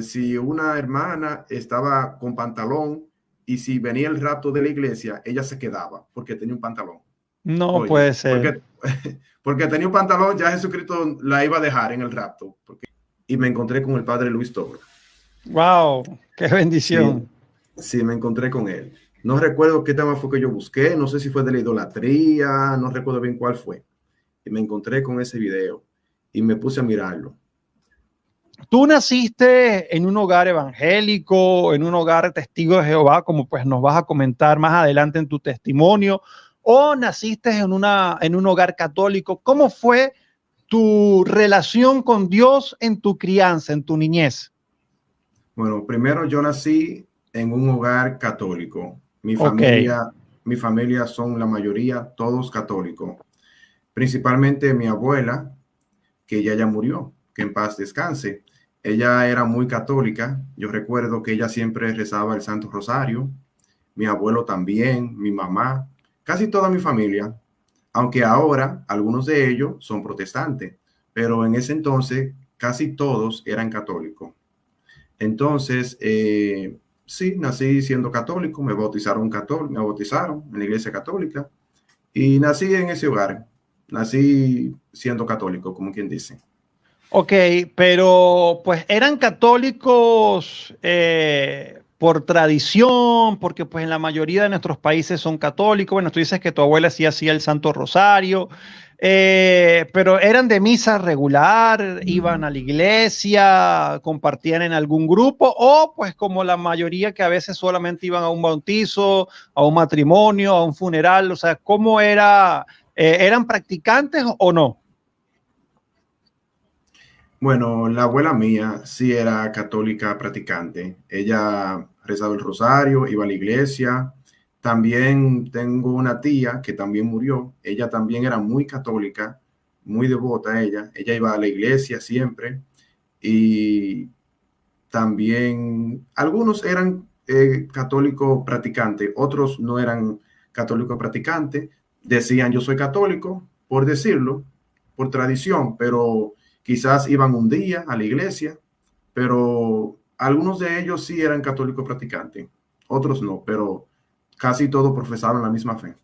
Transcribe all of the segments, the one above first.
Si una hermana estaba con pantalón y si venía el rapto de la iglesia, ella se quedaba porque tenía un pantalón. No Oye, puede ser. porque, porque tenía un pantalón, ya Jesucristo la iba a dejar en el rapto. Y me encontré con el padre Luis Toro. Wow, qué Sí, bendición. sí, me encontré con él. No recuerdo qué tema fue que yo busqué, no sé si fue de la idolatría, no recuerdo bien cuál fue. Y me encontré con ese video y me puse a mirarlo. Tú naciste en un hogar evangélico, en un hogar testigo de Jehová, como pues nos vas a comentar más adelante en tu testimonio, o naciste en un hogar católico. ¿Cómo fue tu relación con Dios en tu crianza, en tu niñez? Bueno, primero yo nací en un hogar católico. Ok, Mi familia son la mayoría todos católicos. Principalmente mi abuela, que ella ya murió, que en paz descanse. Ella era muy católica. Yo recuerdo que ella siempre rezaba el Santo Rosario. Mi abuelo también, mi mamá, casi toda mi familia, aunque ahora algunos de ellos son protestantes, pero en ese entonces casi todos eran católicos. Entonces, sí, nací siendo católico, me bautizaron en la iglesia católica y nací en ese hogar, nací siendo católico, como quien dice. ok, pero pues eran católicos por tradición, porque pues en la mayoría de nuestros países son católicos. Bueno, tú dices que tu abuela sí hacía el Santo Rosario, pero eran de misa regular, iban a la iglesia, compartían en algún grupo, o pues como la mayoría que a veces solamente iban a un bautizo, a un matrimonio, a un funeral. O sea, ¿cómo era? ¿Eran practicantes o no? Bueno, la abuela mía sí era católica practicante. Ella rezaba el rosario, iba a la iglesia. También tengo una tía que también murió. Ella también era muy católica, muy devota ella. Ella iba a la iglesia siempre y también algunos eran católicos practicantes, otros no eran católicos practicantes. Decían yo soy católico por decirlo, por tradición, pero quizás iban un día a la iglesia, pero algunos de ellos sí eran católicos practicantes, otros no, pero casi todos profesaban la misma fe.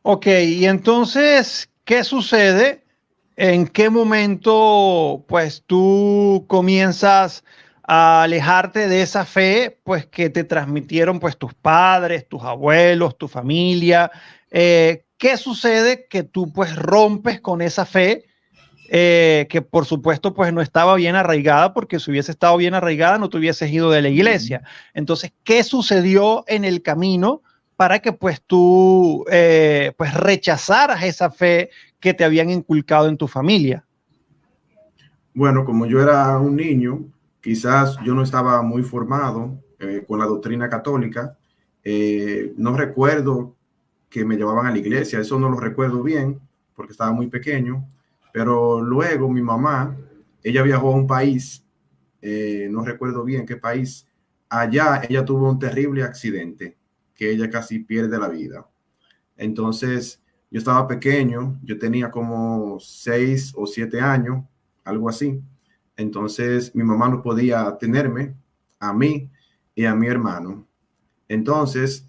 Ok, y entonces, ¿qué sucede? ¿En qué momento, pues, tú comienzas a alejarte de esa fe, pues, que te transmitieron, pues, tus padres, tus abuelos, tu familia? ¿Qué sucede que tú, pues, rompes con esa fe? Que por supuesto pues no estaba bien arraigada, porque si hubiese estado bien arraigada no te hubieses ido de la iglesia. Entonces, ¿qué sucedió en el camino para que pues tú pues rechazaras esa fe que te habían inculcado en tu familia? Bueno, como yo era un niño, quizás yo no estaba muy formado con la doctrina católica. No recuerdo que me llevaban a la iglesia, eso no lo recuerdo bien porque estaba muy pequeño, pero luego mi mamá, ella viajó a un país, no recuerdo bien qué país, allá ella tuvo un terrible accidente que ella casi pierde la vida. Entonces, yo estaba pequeño, yo tenía como 6 o 7 años, algo así. Entonces, mi mamá no podía tenerme a mí y a mi hermano. Entonces,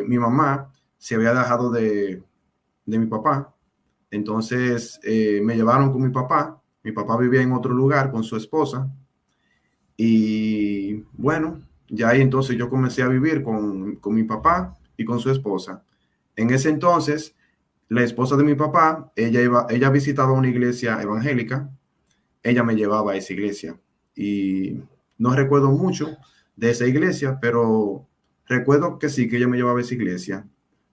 mi mamá se había dejado de mi papá. Entonces, me llevaron con mi papá. Mi papá vivía en otro lugar con su esposa. Y bueno, ya ahí entonces yo comencé a vivir con mi papá y con su esposa. En ese entonces, la esposa de mi papá, ella visitaba una iglesia evangélica, ella me llevaba a esa iglesia y no recuerdo mucho de esa iglesia, pero recuerdo que sí, que ella me llevaba a esa iglesia.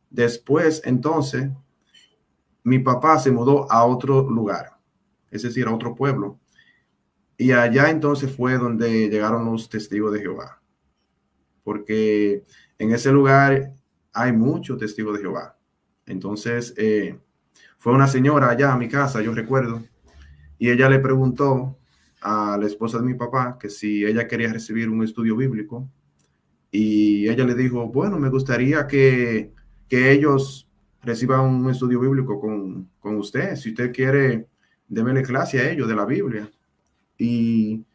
Después, entonces, mi papá se mudó a otro lugar, es decir, a otro pueblo, y allá entonces fue donde llegaron los testigos de Jehová, porque en ese lugar hay muchos testigos de Jehová. Entonces, fue una señora allá a mi casa, yo recuerdo, y ella le preguntó a la esposa de mi papá que si ella quería recibir un estudio bíblico, y ella le dijo, bueno, me gustaría que ellos reciban un estudio bíblico con usted, si usted quiere, démele clase a ellos de la Biblia. Y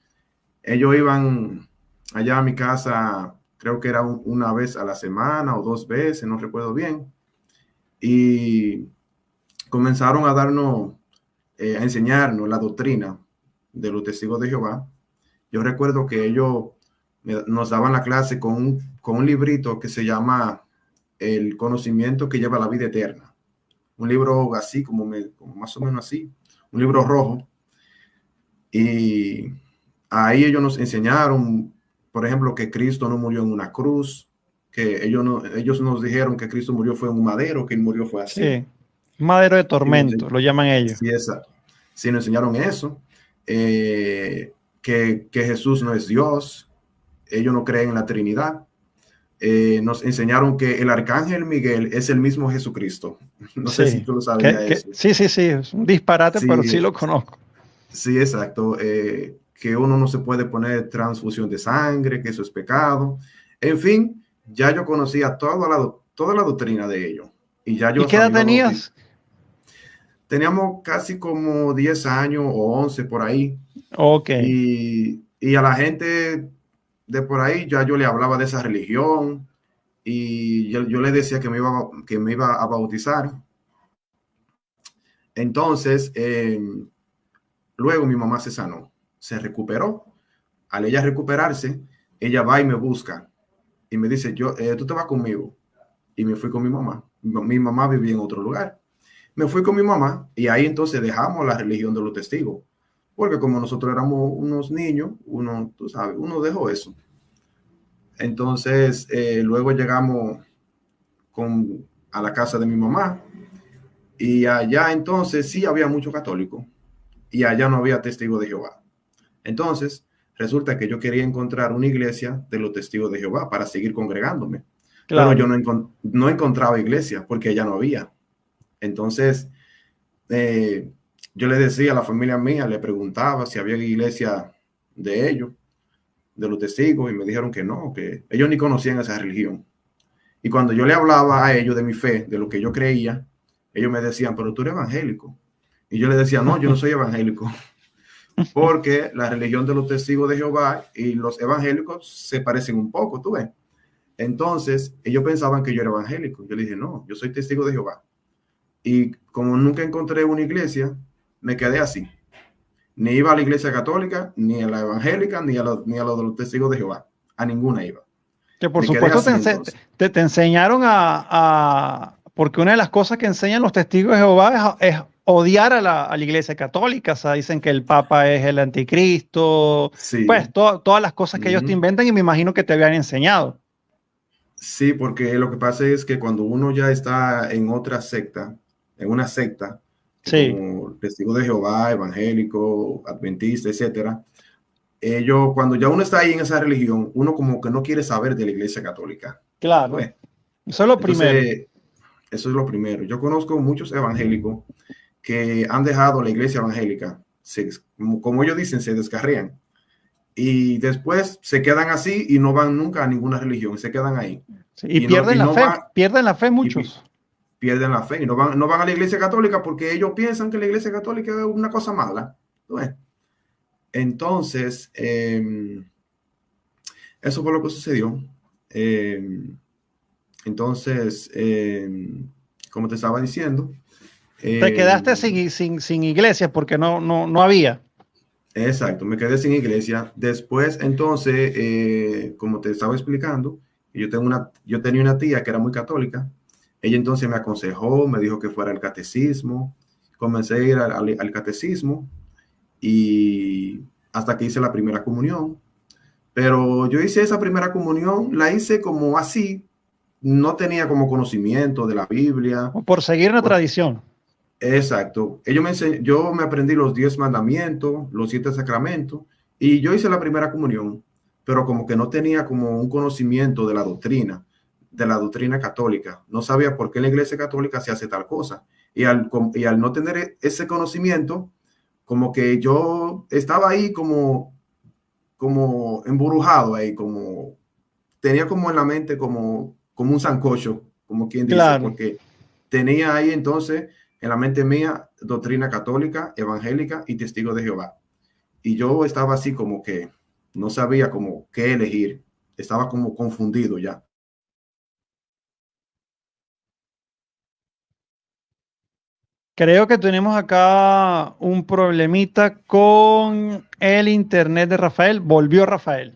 Ellos iban allá a mi casa, creo que era una vez a la semana o 2 veces, no recuerdo bien, y comenzaron a darnos, a enseñarnos la doctrina de los testigos de Jehová. Yo recuerdo que ellos nos daban la clase con un librito que se llama El conocimiento que lleva a la vida eterna. Un libro así, como más o menos así, un libro rojo. Y ahí ellos nos enseñaron, por ejemplo, que Cristo no murió en una cruz, que ellos nos dijeron que Cristo murió fue en un madero, que él murió fue así. Sí, madero de Sí, nos, tormento, lo llaman ellos. sí, sí, nos enseñaron eso, que Jesús no es Dios, ellos no creen en la Trinidad. Nos enseñaron que el arcángel Miguel es el mismo Jesucristo. No sé si Sí, tú lo sabías eso. sí, sí, sí, es un disparate, pero sí Sí, lo conozco. sí, exacto. Que uno no se puede poner transfusión de sangre, que eso es pecado. En fin, ya yo conocía toda la doctrina de ellos. Y ya yo ¿Y qué hasta edad me iba a bautizar. tenías? Teníamos casi como 10 años o 11 por ahí. Ok, Y a la gente de por ahí ya yo le hablaba de esa religión y yo le decía que me iba a bautizar. Entonces, luego mi mamá se sanó, se recuperó. Al ella recuperarse, ella va y me busca y me dice, tú te vas conmigo. Y me fui con mi mamá. Mi mamá vivía en otro lugar. Me fui con mi mamá y ahí entonces dejamos la religión de los testigos. Porque como nosotros éramos unos niños, tú sabes, uno dejó eso. Entonces, luego llegamos a la casa de mi mamá y allá entonces sí había mucho católico y allá no había testigos de Jehová. Entonces, resulta que yo quería encontrar una iglesia de los testigos de Jehová para seguir congregándome, pero yo claro. no encontraba iglesia porque allá no había. Entonces, yo le decía a la familia mía, le preguntaba si había iglesia de ellos, de los testigos, y me dijeron que no, que ellos ni conocían esa religión. Y cuando yo le hablaba a ellos de mi fe, de lo que yo creía, ellos me decían, pero tú eres evangélico. Y yo les decía, no, yo no soy evangélico, porque la religión de los testigos de Jehová y los evangélicos se parecen un poco, tú ves. Entonces, ellos pensaban que yo era evangélico. Yo le dije, no, yo soy testigo de Jehová. Y como nunca encontré una iglesia, me quedé así. Ni iba a la iglesia católica, ni a la evangélica, ni a lo de los testigos de Jehová. A ninguna iba. Que por Me quedé supuesto así entonces. te enseñaron porque una de las cosas que enseñan los testigos de Jehová es odiar a la Iglesia Católica. O sea, dicen que el Papa es el anticristo, pues Sí. todas las cosas que ellos te inventan y me imagino que te habían enseñado. Sí, porque lo que pasa es que cuando uno ya está en otra secta, en una secta, Sí, como testigo de Jehová, evangélico, adventista, etcétera, ellos, cuando ya uno está ahí en esa religión, uno como que no quiere saber de la iglesia católica. claro. ¿Ves? Eso es lo primero. Entonces, eso es lo primero. Yo conozco muchos evangélicos que han dejado la iglesia evangélica, como ellos dicen, se descarrían. Y después se quedan así y no van nunca a ninguna religión, se quedan ahí. Sí, y Y no van, pierden la fe y muchos. pierden la fe y no van a la iglesia católica porque ellos piensan que la iglesia católica es una cosa mala. Entonces, eso fue lo que sucedió. Entonces, como te estaba diciendo, Te quedaste eh, sin iglesia porque no había. exacto, me quedé sin iglesia. Después, entonces, como te estaba explicando, yo tenía una tía que era muy católica. Ella entonces me aconsejó, me dijo que fuera al catecismo. Comencé a ir al catecismo y hasta que hice la primera comunión. Pero yo hice esa primera comunión, la hice como así, no tenía como conocimiento de la Biblia. O por seguir una tradición. Exacto. Yo me aprendí los 10 mandamientos, los 7 sacramentos, y yo hice la primera comunión, pero como que no tenía como un conocimiento de la doctrina católica. No sabía por qué en la iglesia católica se hace tal cosa. Y al no tener ese conocimiento, como que yo estaba ahí como emburujado ahí, como tenía como en la mente como un sancocho, como quien dice, Claro. porque tenía ahí entonces en la mente mía doctrina católica, evangélica y testigo de Jehová. Y yo estaba así como que no sabía como qué elegir, estaba como confundido ya. Creo que tenemos acá un problemita con el internet de Rafael. Volvió Rafael.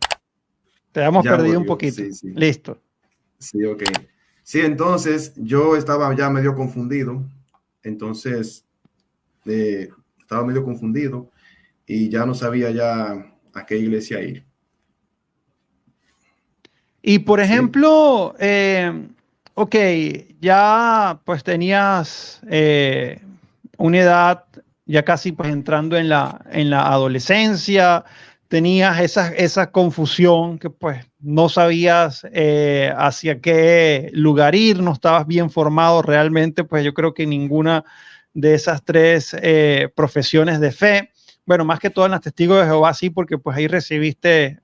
Te hemos Ya perdido un volvió, poquito. sí, sí, Listo. sí, ok. Sí, entonces yo estaba ya medio confundido, entonces estaba medio confundido y ya no sabía ya a qué iglesia ir. Y por Sí. ejemplo, ok, ya pues tenías una edad ya casi pues entrando en la adolescencia, tenías esa confusión que pues no sabías hacia qué lugar ir, no estabas bien formado realmente, pues yo creo que ninguna de esas tres profesiones de fe. Bueno, más que todo en las testigos de Jehová, sí, porque pues ahí recibiste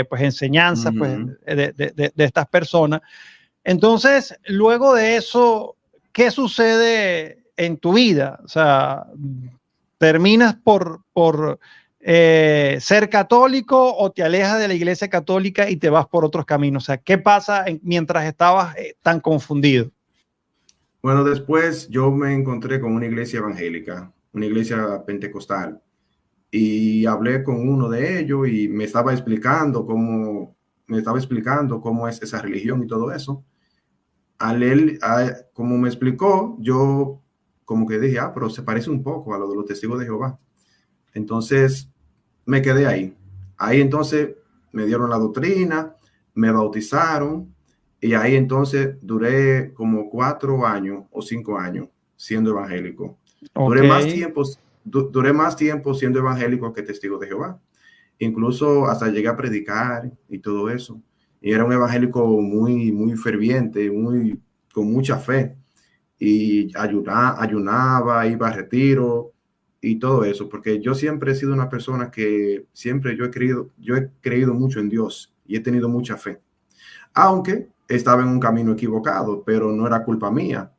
pues enseñanzas pues, Ujú. de estas personas. Entonces, luego de eso, ¿qué sucede en tu vida? O sea, ¿terminas por ser católico o te alejas de la iglesia católica y te vas por otros caminos? O sea, ¿qué pasa mientras estabas tan confundido? Bueno, después yo me encontré con una iglesia evangélica, una iglesia pentecostal, y hablé con uno de ellos y me estaba explicando cómo es esa religión y todo eso. Al él, como me explicó, yo como que dije, pero se parece un poco a lo de los testigos de Jehová. Entonces me quedé ahí. Ahí entonces me dieron la doctrina, me bautizaron y ahí entonces duré como 4 años o 5 años siendo evangélico. Ok, Duré más tiempo, duré más tiempo siendo evangélico que testigo de Jehová. Incluso hasta llegué a predicar y todo eso. Y era un evangélico muy, muy ferviente, con mucha fe. Y ayunaba, iba a retiro y todo eso, porque yo siempre he sido una persona que siempre yo he creído mucho en Dios y he tenido mucha fe, aunque estaba en un camino equivocado, pero no era culpa mía,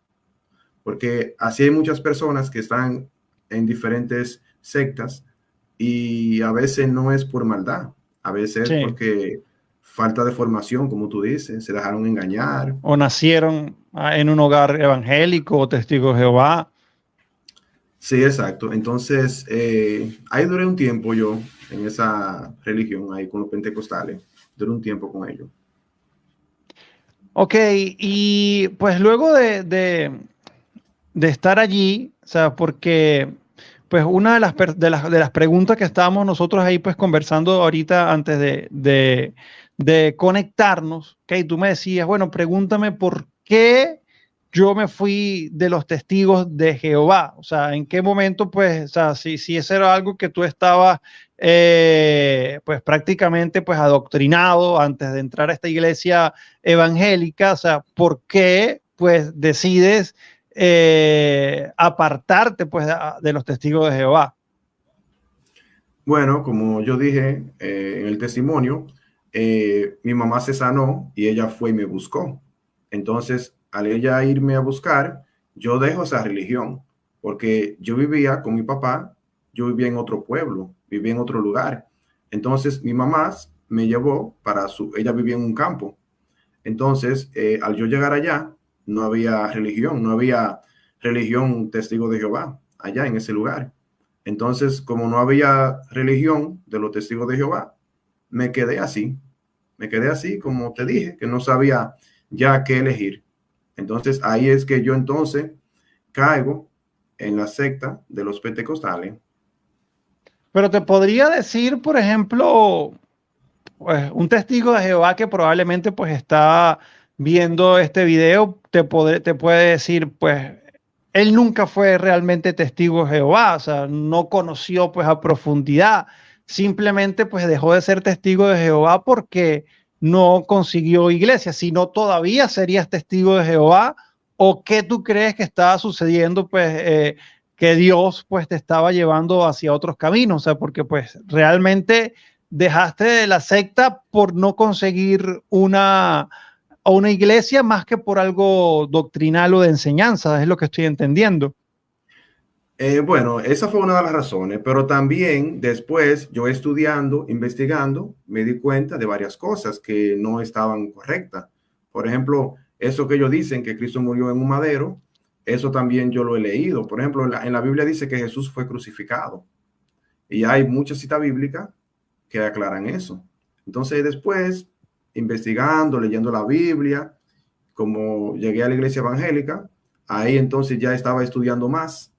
porque así hay muchas personas que están en diferentes sectas y a veces no es por maldad, a veces es sí. porque falta de formación, como tú dices, se dejaron engañar. O nacieron en un hogar evangélico o testigo de Jehová. Sí, exacto. Entonces, ahí duré un tiempo yo en esa religión, ahí con los pentecostales. Duré un tiempo con ellos. Ok, y pues luego de estar allí, o sea, porque pues una de las preguntas que estábamos nosotros ahí pues conversando ahorita antes de conectarnos, ok, tú me decías, bueno, pregúntame por qué yo me fui de los testigos de Jehová, o sea, en qué momento pues, o sea, si eso era algo que tú estabas pues prácticamente pues adoctrinado antes de entrar a esta iglesia evangélica, o sea, ¿por qué pues decides apartarte pues de los testigos de Jehová? Bueno, como yo dije en el testimonio, mi mamá se sanó y ella fue y me buscó. Entonces, al ella irme a buscar, yo dejo esa religión, porque yo vivía con mi papá, yo vivía en otro pueblo, vivía en otro lugar. Entonces, mi mamá me llevó ella vivía en un campo. Entonces, al yo llegar allá, no había religión testigo de Jehová allá en ese lugar. Entonces, como no había religión de los testigos de Jehová, me quedé así, me quedé así, como te dije, que no sabía ya qué elegir. Entonces, ahí es que yo entonces caigo en la secta de los pentecostales. Pero te podría decir, por ejemplo, pues, un testigo de Jehová que probablemente pues está viendo este video, te puede decir, pues, él nunca fue realmente testigo de Jehová, o sea, no conoció pues a profundidad, simplemente pues dejó de ser testigo de Jehová porque no consiguió iglesia, si no todavía serías testigo de Jehová, o qué tú crees que estaba sucediendo, pues, que Dios pues te estaba llevando hacia otros caminos, o sea, porque pues realmente dejaste de la secta por no conseguir una iglesia más que por algo doctrinal o de enseñanza, es lo que estoy entendiendo. Bueno, esa fue una de las razones, pero también después yo estudiando, investigando, me di cuenta de varias cosas que no estaban correctas. Por ejemplo, eso que ellos dicen que Cristo murió en un madero, eso también yo lo he leído. Por ejemplo, en la Biblia dice que Jesús fue crucificado y hay muchas citas bíblicas que aclaran eso. Entonces después, investigando, leyendo la Biblia, como llegué a la iglesia evangélica, ahí entonces ya estaba estudiando más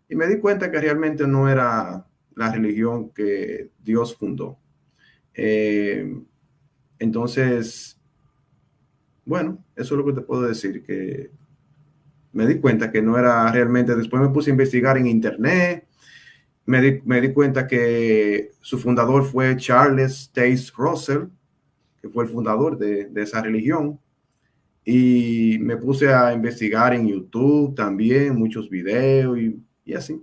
y me di cuenta que realmente no era la religión que Dios fundó. Eh, entonces, bueno, eso es lo que te puedo decir, que me di cuenta que no era realmente, después me puse a investigar en internet, me di cuenta que su fundador fue Charles Taze Russell, que fue el fundador de esa religión, y me puse a investigar en YouTube también, muchos videos y así.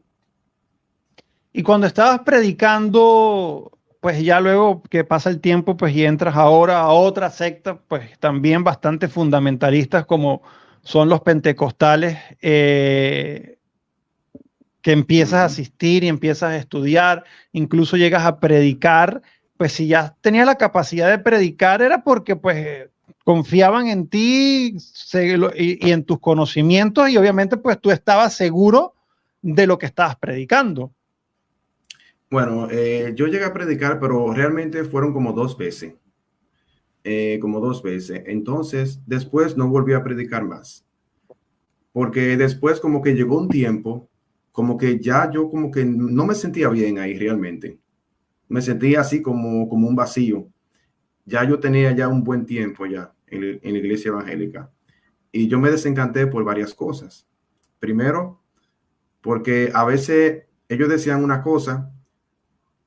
Y cuando estabas predicando, pues ya luego que pasa el tiempo, pues y entras ahora a otra secta, pues también bastante fundamentalistas como son los pentecostales, que empiezas a asistir y empiezas a estudiar, incluso llegas a predicar, pues si ya tenías la capacidad de predicar era porque pues confiaban en ti y en tus conocimientos y obviamente pues tú estabas seguro de lo que estabas predicando. Bueno, yo llegué a predicar, pero realmente fueron como dos veces. Como dos veces. Entonces, después no volví a predicar más. Porque después como que llegó un tiempo, como que ya yo como que no me sentía bien ahí realmente. Me sentía así como un vacío. Ya yo tenía ya un buen tiempo ya en la iglesia evangélica. Y yo me desencanté por varias cosas. Primero, porque a veces ellos decían una cosa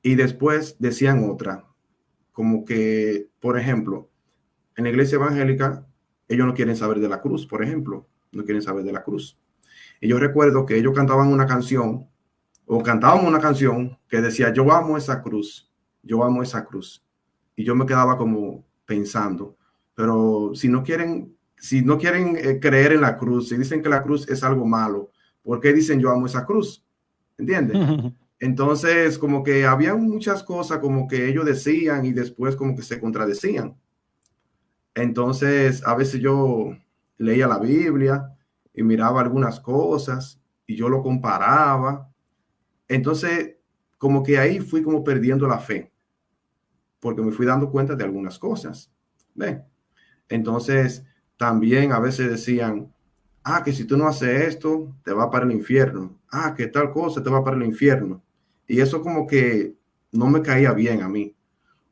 y después decían otra. Como que, por ejemplo, en la iglesia evangélica, ellos no quieren saber de la cruz, por ejemplo, no quieren saber de la cruz. Y yo recuerdo que ellos cantaban una canción, o cantábamos una canción que decía, yo amo esa cruz, yo amo esa cruz. Y yo me quedaba como pensando, pero si no quieren creer en la cruz, si dicen que la cruz es algo malo, ¿por qué dicen yo amo esa cruz? ¿Entiendes? Entonces, como que había muchas cosas como que ellos decían y después como que se contradecían. Entonces, a veces yo leía la Biblia y miraba algunas cosas y yo lo comparaba. Entonces, como que ahí fui como perdiendo la fe, porque me fui dando cuenta de algunas cosas. ¿Ve? Entonces, también a veces decían, que si tú no haces esto, te va para el infierno. Que tal cosa te va para el infierno. Y eso como que no me caía bien a mí.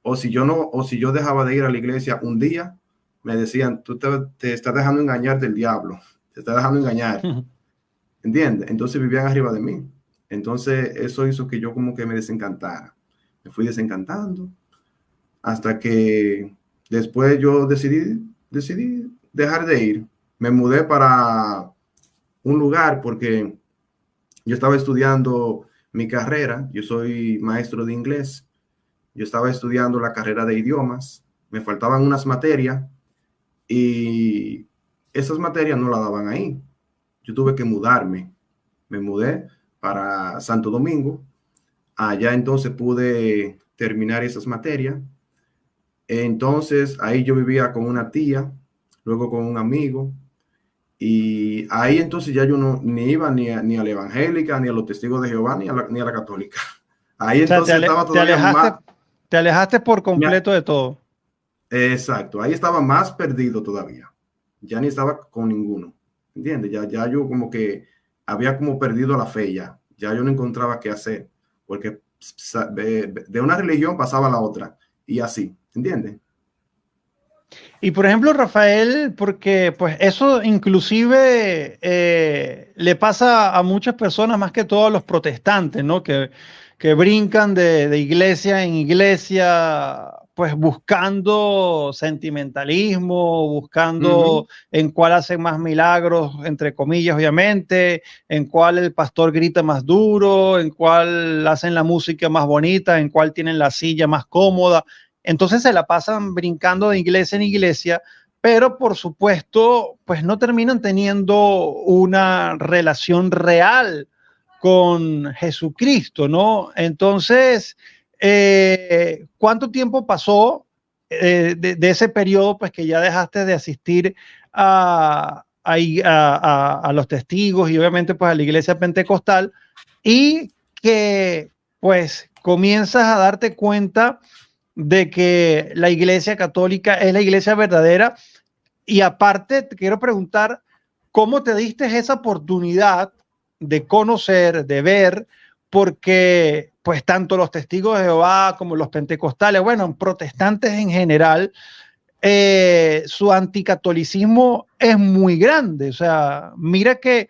O si yo dejaba de ir a la iglesia un día, me decían, tú te estás dejando engañar del diablo, te estás dejando engañar, ¿entiendes? Entonces vivían arriba de mí. Entonces eso hizo que yo como que me desencantara. Me fui desencantando hasta que después yo decidí dejar de ir. Me mudé para un lugar porque yo estaba estudiando mi carrera, yo soy maestro de inglés, yo estaba estudiando la carrera de idiomas, me faltaban unas materias y esas materias no las daban ahí. Yo tuve que mudarme. Me mudé para Santo Domingo. Allá entonces pude terminar esas materias. Entonces ahí yo vivía con una tía, luego con un amigo. Y ahí entonces ya yo no ni iba ni a la evangélica, ni a los testigos de Jehová, ni a la católica. Ahí O sea, entonces estaba todavía más. Te alejaste por completo de todo. Exacto, ahí estaba más perdido todavía. Ya ni estaba con ninguno, ¿entiendes? Ya yo como que había como perdido la fe ya yo no encontraba qué hacer, porque de una religión pasaba a la otra y así, ¿entiendes? Y por ejemplo, Rafael, porque pues eso inclusive le pasa a muchas personas, más que todo a los protestantes, ¿no? Que brincan de iglesia en iglesia, pues buscando sentimentalismo, buscando en cuál hacen más milagros, entre comillas, obviamente, en cuál el pastor grita más duro, en cuál hacen la música más bonita, en cuál tienen la silla más cómoda. Entonces se la pasan brincando de iglesia en iglesia, pero por supuesto, pues no terminan teniendo una relación real con Jesucristo, ¿no? Entonces, ¿cuánto tiempo pasó de ese periodo, pues que ya dejaste de asistir a los testigos y obviamente pues a la iglesia pentecostal y que pues comienzas a darte cuenta de que la iglesia católica es la iglesia verdadera? Y aparte te quiero preguntar, ¿cómo te diste esa oportunidad de conocer, de ver? Porque pues tanto los testigos de Jehová como los pentecostales, bueno, protestantes en general, su anticatolicismo es muy grande. O sea, mira que,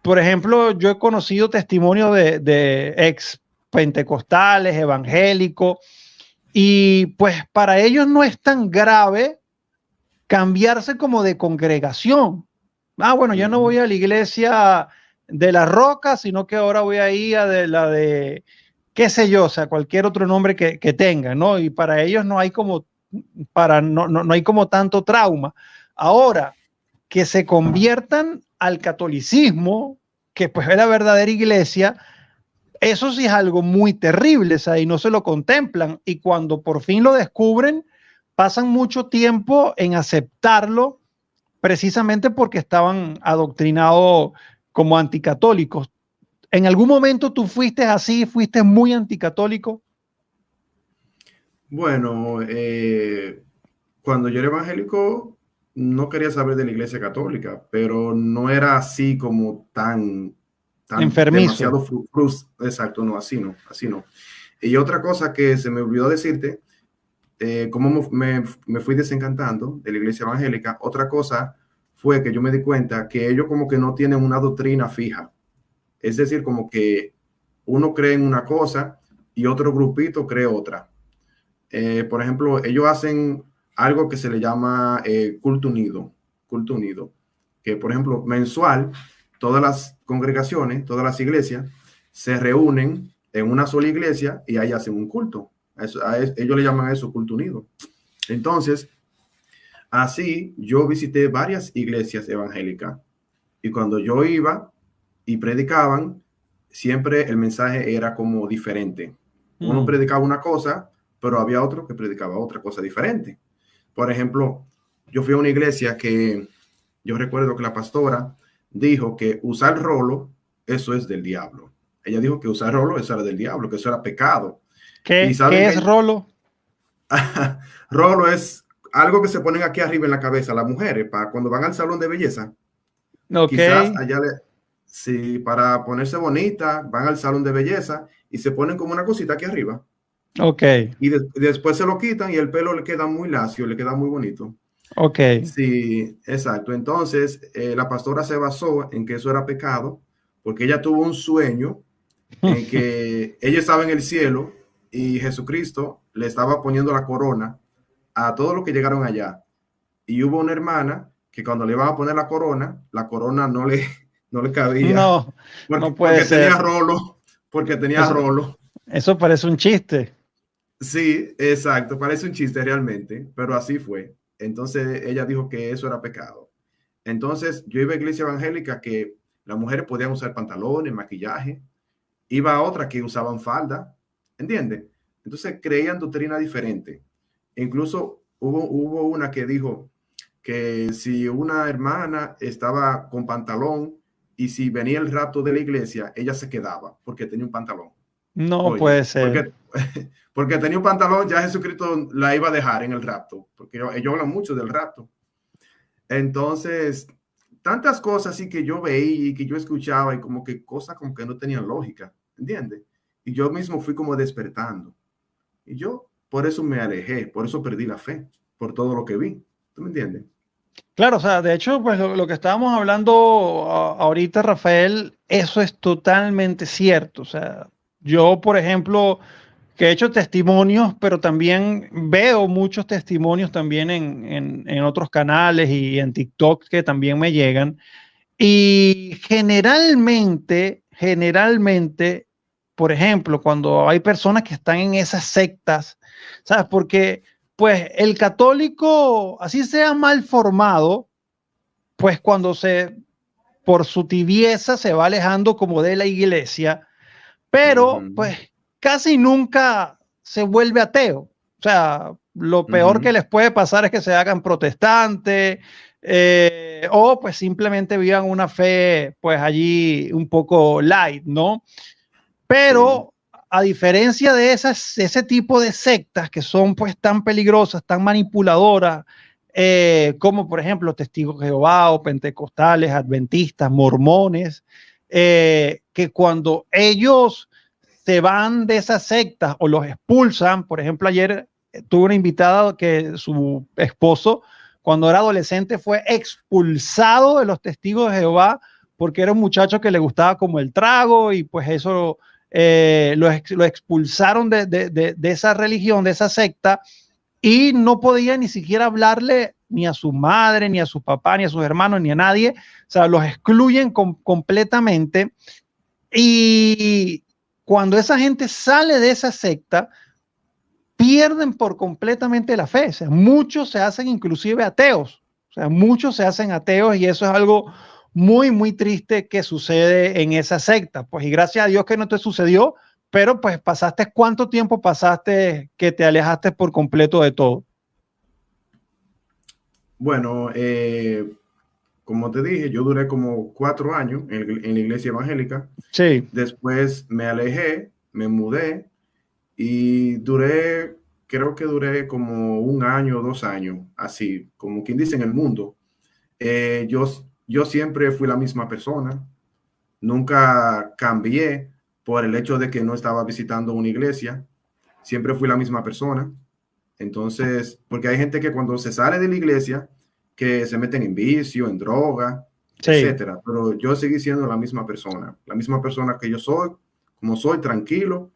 por ejemplo, yo he conocido testimonios de ex pentecostales, evangélicos, y pues para ellos no es tan grave cambiarse como de congregación. Ah, bueno, ya no voy a la iglesia de la Roca, sino que ahora voy a ir a de la de, qué sé yo, o sea, cualquier otro nombre que tenga, ¿no? Y para ellos no hay como, no hay como tanto trauma. Ahora, que se conviertan al catolicismo, que pues es la verdadera iglesia, eso sí es algo muy terrible, o sea, y no se lo contemplan. Y cuando por fin lo descubren, pasan mucho tiempo en aceptarlo precisamente porque estaban adoctrinados como anticatólicos. ¿En algún momento tú fuiste así, fuiste muy anticatólico? Bueno, cuando yo era evangélico no quería saber de la iglesia católica, pero no era así como tan Enfermizo. demasiado exacto, no, así no, así no. Y otra cosa que se me olvidó decirte, cómo me fui desencantando de la iglesia evangélica, otra cosa fue que yo me di cuenta que ellos como que no tienen una doctrina fija. Es decir, como que uno cree en una cosa y otro grupito cree otra. Por ejemplo, ellos hacen algo que se le llama culto unido, que por ejemplo, mensual, todas las congregaciones, todas las iglesias se reúnen en una sola iglesia y ahí hacen un culto. Ellos le llaman a eso culto unido. Entonces, así yo visité varias iglesias evangélicas y cuando yo iba y predicaban, siempre el mensaje era como diferente. Uno predicaba una cosa, pero había otro que predicaba otra cosa diferente. Por ejemplo, yo fui a una iglesia que yo recuerdo que la pastora dijo que usar rolo, eso es del diablo. Ella dijo que usar rolo, eso era del diablo, que eso era pecado. ¿Qué es rolo? Rolo es algo que se ponen aquí arriba en la cabeza las mujeres para cuando van al salón de belleza. Okay. Quizás allá sí, para ponerse bonita, van al salón de belleza y se ponen como una cosita aquí arriba. Ok. Y después se lo quitan y el pelo le queda muy lacio, le queda muy bonito. Ok. Sí, exacto. Entonces, la pastora se basó en que eso era pecado, porque ella tuvo un sueño en que ella estaba en el cielo y Jesucristo le estaba poniendo la corona a todos los que llegaron allá. Y hubo una hermana que cuando le iban a poner la corona no le cabía. No, no puede porque ser. Tenía rolo. Eso parece un chiste. Sí, exacto, parece un chiste realmente, pero así fue. Entonces ella dijo que eso era pecado. Entonces yo iba a iglesia evangélica que las mujeres podían usar pantalones, maquillaje. Iba a otra que usaban falda, ¿entiendes? Entonces creían doctrina diferente. Incluso hubo una que dijo que si una hermana estaba con pantalón y si venía el rapto de la iglesia, ella se quedaba porque tenía un pantalón. No Oye, puede ser. Porque tenía un pantalón, ya Jesucristo la iba a dejar en el rapto, porque ellos hablan mucho del rapto. Entonces, tantas cosas así que yo veía y que yo escuchaba y como que cosas como que no tenían lógica, ¿entiendes? Y yo mismo fui como despertando. Y yo por eso me alejé, por eso perdí la fe, por todo lo que vi. ¿Tú me entiendes? Claro, o sea, de hecho, pues lo que estábamos hablando ahorita, Rafael, eso es totalmente cierto. O sea, yo, por ejemplo, que he hecho testimonios, pero también veo muchos testimonios también en otros canales y en TikTok que también me llegan. Y generalmente, por ejemplo, cuando hay personas que están en esas sectas, ¿sabes? Porque, pues, el católico, así sea mal formado, pues cuando se por su tibieza se va alejando como de la iglesia, pero pues casi nunca se vuelve ateo. O sea, lo peor que les puede pasar es que se hagan protestantes, o pues simplemente vivan una fe pues allí un poco light, ¿no? Pero a diferencia de ese tipo de sectas que son pues tan peligrosas, tan manipuladoras, como por ejemplo testigos de Jehová o pentecostales, adventistas, mormones, que cuando ellos se van de esas sectas o los expulsan, por ejemplo, ayer tuve una invitada que su esposo, cuando era adolescente, fue expulsado de los testigos de Jehová porque era un muchacho que le gustaba como el trago y pues eso lo expulsaron de esa religión, de esa secta, y no podía ni siquiera hablarle ni a su madre, ni a su papá, ni a sus hermanos, ni a nadie. O sea, los excluyen completamente. Y cuando esa gente sale de esa secta, pierden por completamente la fe. O sea, muchos se hacen inclusive ateos. O sea, muchos se hacen ateos y eso es algo muy, muy triste que sucede en esa secta. Pues y gracias a Dios que no te sucedió, pero pues ¿cuánto tiempo pasaste que te alejaste por completo de todo? Bueno, como te dije, yo duré como 4 años en la iglesia evangélica. Sí. Después me alejé, me mudé y creo que duré como 1 año o 2 años, así, como quien dice en el mundo. Yo siempre fui la misma persona, nunca cambié por el hecho de que no estaba visitando una iglesia, siempre fui la misma persona. Entonces, porque hay gente que cuando se sale de la iglesia, que se meten en vicio, en droga, etcétera. Pero yo seguí siendo la misma persona que yo soy, como soy, tranquilo,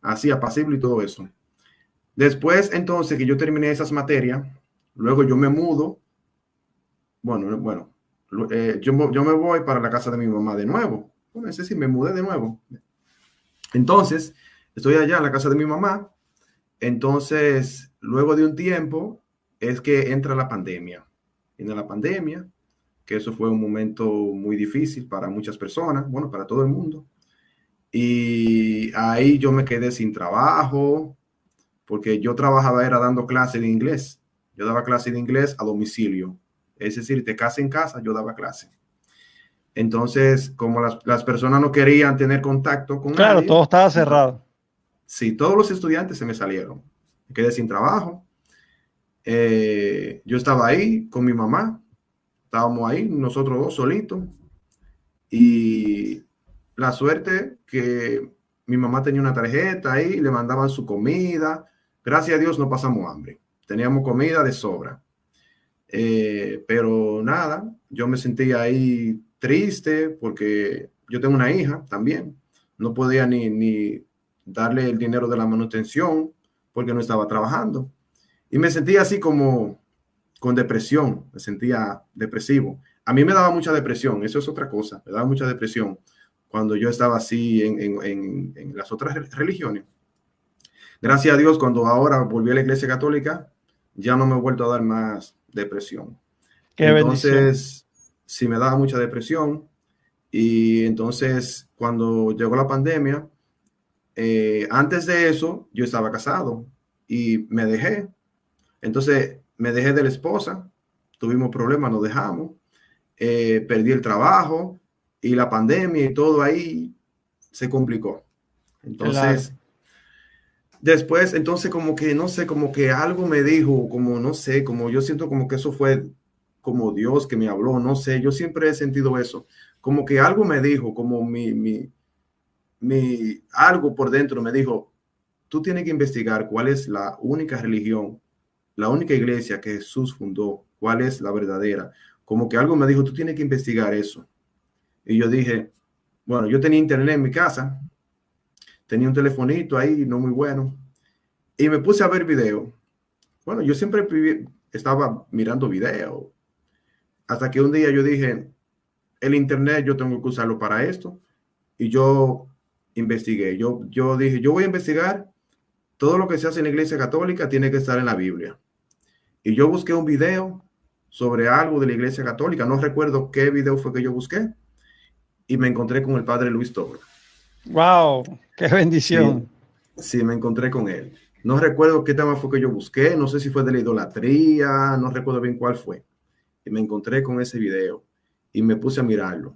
así apacible y todo eso. Después, entonces, que yo terminé esas materias, luego yo me mudo. Bueno, yo me voy para la casa de mi mamá de nuevo. Bueno, es decir, me mudé de nuevo. Entonces, estoy allá en la casa de mi mamá. Entonces, luego de un tiempo, es que entra la pandemia. Viene la pandemia, que eso fue un momento muy difícil para muchas personas, bueno, para todo el mundo. Y ahí yo me quedé sin trabajo, porque yo trabajaba, era dando clase de inglés. Yo daba clase de inglés a domicilio. Es decir, de casa en casa yo daba clase. Entonces, como las personas no querían tener contacto con Claro, nadie. todo estaba cerrado. Sí, todos los estudiantes se me salieron. Me quedé sin trabajo. Yo estaba ahí con mi mamá. Estábamos ahí, nosotros dos solitos. Y la suerte que mi mamá tenía una tarjeta ahí, le mandaban su comida. Gracias a Dios no pasamos hambre. Teníamos comida de sobra. Pero nada, yo me sentía ahí triste porque yo tengo una hija también. No podía ni darle el dinero de la manutención porque no estaba trabajando. Y me sentía así como con depresión, me sentía depresivo. A mí me daba mucha depresión, eso es otra cosa, me daba mucha depresión cuando yo estaba así en las otras religiones. Gracias a Dios, cuando ahora volví a la Iglesia Católica, ya no me he vuelto a dar más depresión. Qué Entonces, bendición. sí me daba mucha depresión. Y entonces, cuando llegó la pandemia, antes de eso, yo estaba casado y me dejé. Entonces, me dejé de la esposa, tuvimos problemas, nos dejamos, perdí el trabajo y la pandemia y todo ahí se complicó. Entonces, Claro. después, entonces como que, no sé, como que algo me dijo, como no sé, como yo siento como que eso fue como Dios que me habló, no sé, yo siempre he sentido eso, como que algo me dijo, como algo por dentro me dijo, tú tienes que investigar cuál es la única religión, la única iglesia que Jesús fundó, cuál es la verdadera. Como que algo me dijo, tú tienes que investigar eso. Y yo dije, bueno, yo tenía internet en mi casa, tenía un telefonito ahí, no muy bueno, y me puse a ver video. Bueno, yo siempre estaba mirando video, hasta que un día yo dije, el internet yo tengo que usarlo para esto, y yo investigué. Yo dije, yo voy a investigar todo lo que se hace en la Iglesia Católica, tiene que estar en la Biblia. Y yo busqué un video sobre algo de la Iglesia Católica. No recuerdo qué video fue que yo busqué, y me encontré con el padre Luis Toro. ¡Wow! ¡Qué bendición! Sí, sí, me encontré con él. No recuerdo qué tema fue que yo busqué, no sé si fue de la idolatría, no recuerdo bien cuál fue. Y me encontré con ese video y me puse a mirarlo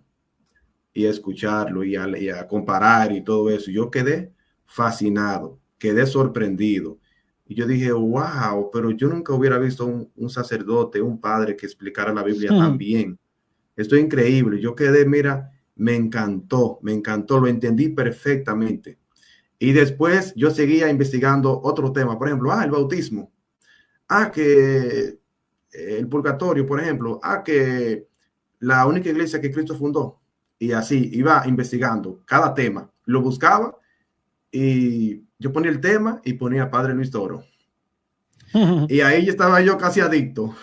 y a escucharlo y a comparar y todo eso. Yo quedé fascinado, quedé sorprendido. Y yo dije, wow, pero yo nunca hubiera visto un sacerdote, un padre que explicara la Biblia tan bien. Esto es increíble. Yo quedé, mira, me encantó, lo entendí perfectamente. Y después yo seguía investigando otro tema, por ejemplo, el bautismo, que el purgatorio, por ejemplo, que la única iglesia que Cristo fundó. Y así iba investigando cada tema, lo buscaba y yo ponía el tema y ponía Padre Luis Toro. Y ahí estaba yo casi adicto,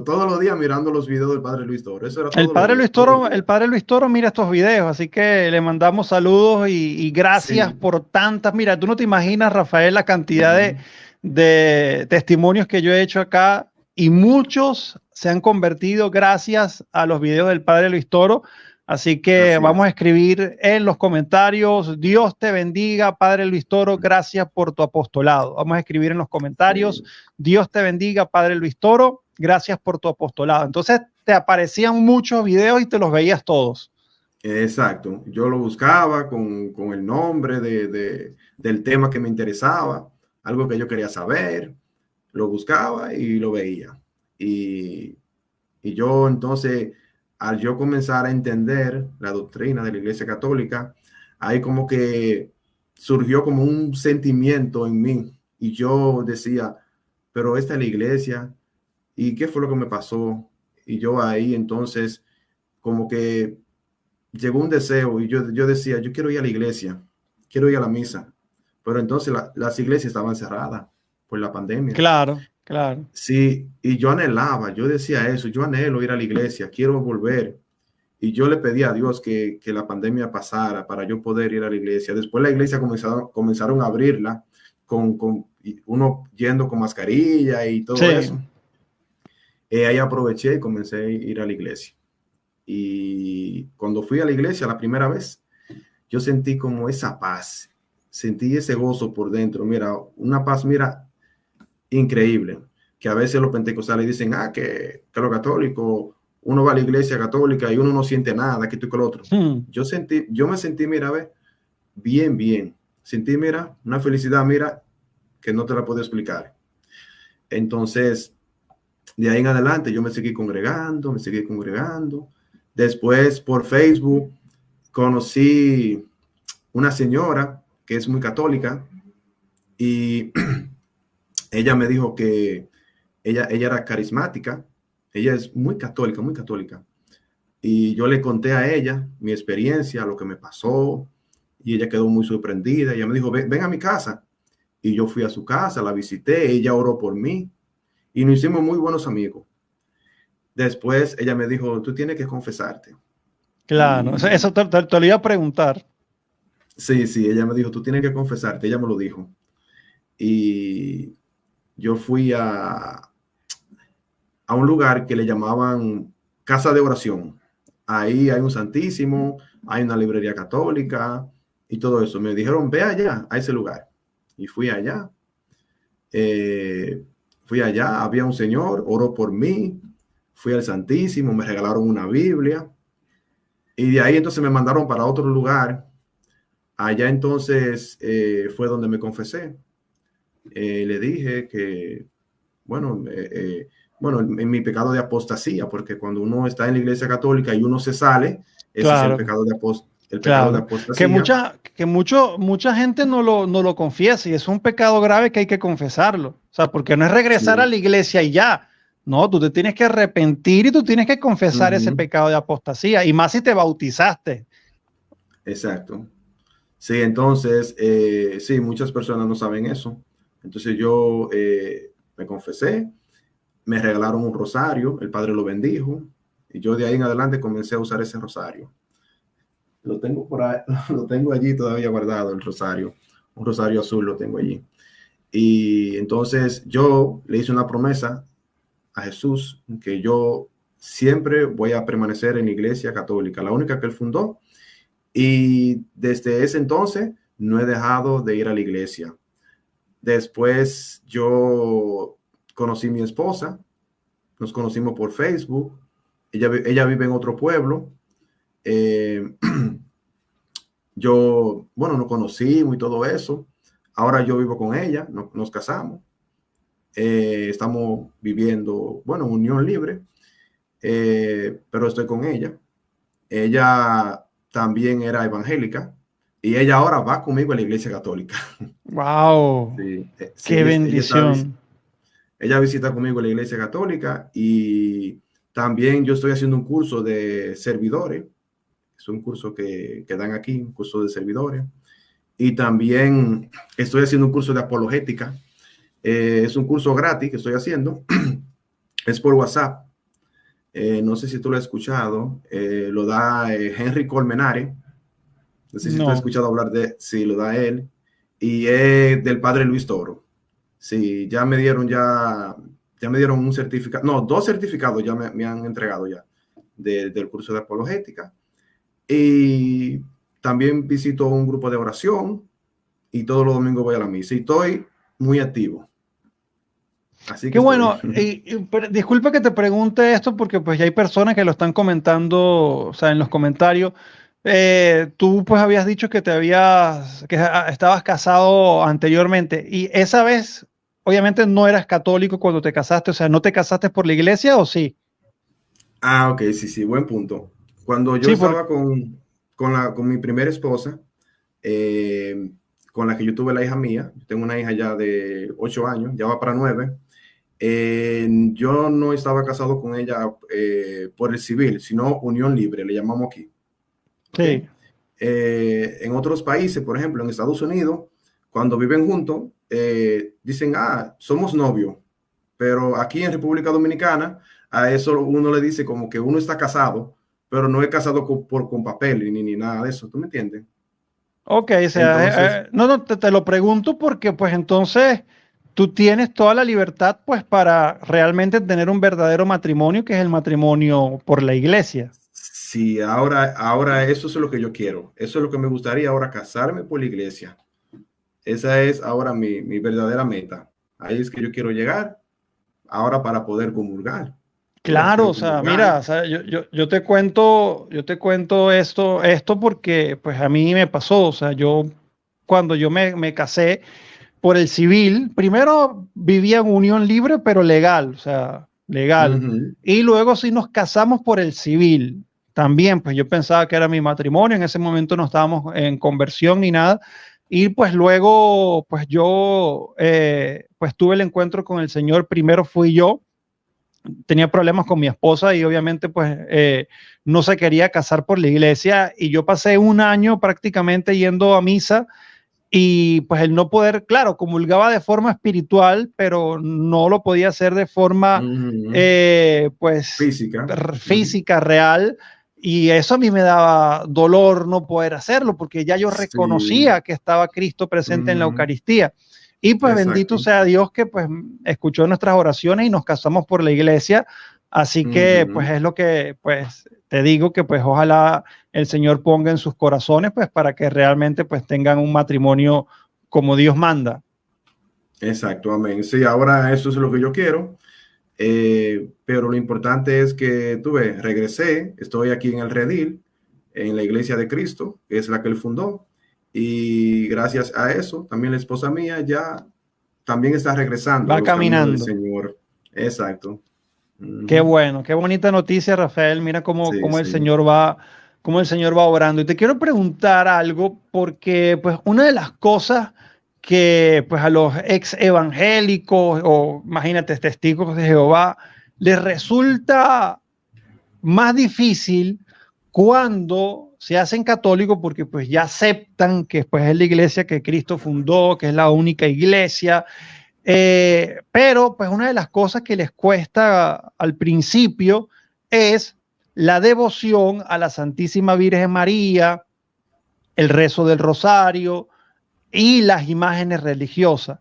todos los días mirando los videos del Padre Luis Toro. Eso era todo El padre Luis Toro, el padre Luis Toro mira estos videos, así que le mandamos saludos y gracias sí. por tantas. Mira, tú no te imaginas, Rafael, la cantidad de testimonios que yo he hecho acá y muchos se han convertido gracias a los videos del padre Luis Toro. Así que vamos a escribir en los comentarios: Dios te bendiga, Padre Luis Toro, gracias por tu apostolado. Vamos a escribir en los comentarios: Dios te bendiga, Padre Luis Toro, gracias por tu apostolado. Entonces te aparecían muchos videos y te los veías todos. Exacto. Yo lo buscaba con el nombre del tema que me interesaba, algo que yo quería saber, lo buscaba y lo veía. Y yo entonces, al yo comenzar a entender la doctrina de la Iglesia Católica, ahí como que surgió como un sentimiento en mí y yo decía, pero esta es la iglesia, ¿y qué fue lo que me pasó? Y yo ahí entonces como que llegó un deseo y yo decía, yo quiero ir a la iglesia, quiero ir a la misa, pero entonces las iglesias estaban cerradas por la pandemia. Claro, claro. Sí, y yo anhelaba, yo decía eso, yo anhelo ir a la iglesia, quiero volver. Y yo le pedí a Dios que la pandemia pasara para yo poder ir a la iglesia. Después la iglesia comenzaron a abrirla con uno yendo con mascarilla y todo eso. Ahí aproveché y comencé a ir a la iglesia. Y cuando fui a la iglesia la primera vez, yo sentí como esa paz, sentí ese gozo por dentro. Mira, una paz, mira, increíble. Que a veces los pentecostales dicen, que los católicos, uno va a la iglesia católica y uno no siente nada, que esto y que lo otro. Yo me sentí, mira, bien. Sentí, mira, una felicidad, mira, que no te la puedo explicar. Entonces, de ahí en adelante yo me seguí congregando. Después por Facebook conocí una señora que es muy católica y ella me dijo que ella era carismática. Ella es muy católica. Y yo le conté a ella mi experiencia, lo que me pasó, y ella quedó muy sorprendida. Ella me dijo, ven a mi casa. Y yo fui a su casa, la visité, ella oró por mí y nos hicimos muy buenos amigos. Después ella me dijo, tú tienes que confesarte. Claro, eso te lo iba a preguntar. Sí, ella me dijo, tú tienes que confesarte, ella me lo dijo. Y yo fui a un lugar que le llamaban Casa de Oración. Ahí hay un Santísimo, hay una librería católica y todo eso. Me dijeron, ve allá, a ese lugar. Y fui allá. Había un señor, oró por mí. Fui al Santísimo, me regalaron una Biblia. Y de ahí entonces me mandaron para otro lugar. Allá entonces fue donde me confesé. Le dije que, en mi pecado de apostasía, porque cuando uno está en la iglesia católica y uno se sale, ese es el pecado de apostasía. Que mucha gente no lo confiesa y es un pecado grave que hay que confesarlo. O sea, porque no es regresar a la iglesia y ya. No, tú te tienes que arrepentir y tú tienes que confesar ese pecado de apostasía, y más si te bautizaste. Exacto. Sí, entonces, sí, muchas personas no saben eso. Entonces yo me confesé, me regalaron un rosario, el Padre lo bendijo, y yo de ahí en adelante comencé a usar ese rosario. Lo tengo por ahí, lo tengo allí todavía guardado, el rosario, un rosario azul lo tengo allí. Y entonces yo le hice una promesa a Jesús que yo siempre voy a permanecer en la Iglesia Católica, la única que él fundó. Y desde ese entonces no he dejado de ir a la iglesia. Después yo conocí a mi esposa, nos conocimos por Facebook. Ella vive en otro pueblo. Yo, bueno, nos conocimos y todo eso. Ahora yo vivo con ella, nos casamos. Estamos viviendo, bueno, unión libre, pero estoy con ella. Ella también era evangélica y ella ahora va conmigo a la iglesia católica. ¡Wow! Sí, sí, ¡Qué bendición! Ella visita conmigo la iglesia católica y también yo estoy haciendo un curso de servidores. Es un curso que dan aquí, un curso de servidores. Y también estoy haciendo un curso de apologética. Es un curso gratis que estoy haciendo. Es por WhatsApp. No sé si tú lo has escuchado. Lo da Henry Colmenares. No sé si tú has escuchado hablar de... Sí, lo da él. Y es del padre Luis Toro. Sí, ya me dieron un certificado. No, 2 certificados ya me han entregado ya del curso de apologética. Y también visito un grupo de oración y todos los domingos voy a la misa y estoy muy activo. Así que qué bueno. Disculpa que te pregunte esto porque pues ya hay personas que lo están comentando, o sea, en los comentarios. Tú pues habías dicho que estabas casado anteriormente y esa vez obviamente no eras católico cuando te casaste, o sea, ¿no te casaste por la iglesia o sí? Ok, sí, buen punto. Cuando yo estaba con mi primera esposa, con la que yo tuve la hija mía, tengo una hija ya de 8 años, ya va para 9. Yo no estaba casado con ella por el civil, sino unión libre, le llamamos aquí. ¿Okay? Sí. En otros países, por ejemplo, en Estados Unidos, cuando viven juntos, dicen, somos novios. Pero aquí en República Dominicana, a eso uno le dice como que uno está casado, pero no es casado con papel ni nada de eso. ¿Tú me entiendes? Ok, o sea, no, te lo pregunto porque pues entonces tú tienes toda la libertad pues para realmente tener un verdadero matrimonio, que es el matrimonio por la iglesia. Sí, ahora eso es lo que yo quiero. Eso es lo que me gustaría ahora, casarme por la iglesia. Esa es ahora mi verdadera meta. Ahí es que yo quiero llegar ahora para poder comulgar. Claro, o sea, mira, o sea, yo te cuento esto porque pues a mí me pasó, o sea, cuando yo me casé por el civil, primero vivía en unión libre, pero legal, o sea, legal. Y luego sí nos casamos por el civil. También, pues yo pensaba que era mi matrimonio, en ese momento no estábamos en conversión ni nada. Y pues luego, pues yo, pues tuve el encuentro con el Señor, primero fui yo, tenía problemas con mi esposa y obviamente pues no se quería casar por la iglesia y yo pasé un año prácticamente yendo a misa y pues el no poder, claro, comulgaba de forma espiritual, pero no lo podía hacer de forma pues física, real. Y eso a mí me daba dolor no poder hacerlo, porque ya yo reconocía que estaba Cristo presente en la Eucaristía. Y pues bendito sea Dios que pues escuchó nuestras oraciones y nos casamos por la iglesia. Así que pues es lo que pues te digo que pues ojalá el Señor ponga en sus corazones pues para que realmente pues tengan un matrimonio como Dios manda. Exacto, amén. Sí, ahora eso es lo que yo quiero. Pero lo importante es que regresé, estoy aquí en el Redil, en la Iglesia de Cristo, que es la que él fundó. Y gracias a eso, también la esposa mía ya también está regresando. Va caminando. Del Señor. Exacto. Qué bueno, qué bonita noticia, Rafael. Mira cómo el Señor va obrando. Y te quiero preguntar algo, porque pues una de las cosas que pues a los ex evangélicos o imagínate testigos de Jehová les resulta más difícil cuando se hacen católicos porque pues ya aceptan que pues es la iglesia que Cristo fundó, que es la única iglesia. Pero pues una de las cosas que les cuesta al principio es la devoción a la Santísima Virgen María, el rezo del rosario y las imágenes religiosas.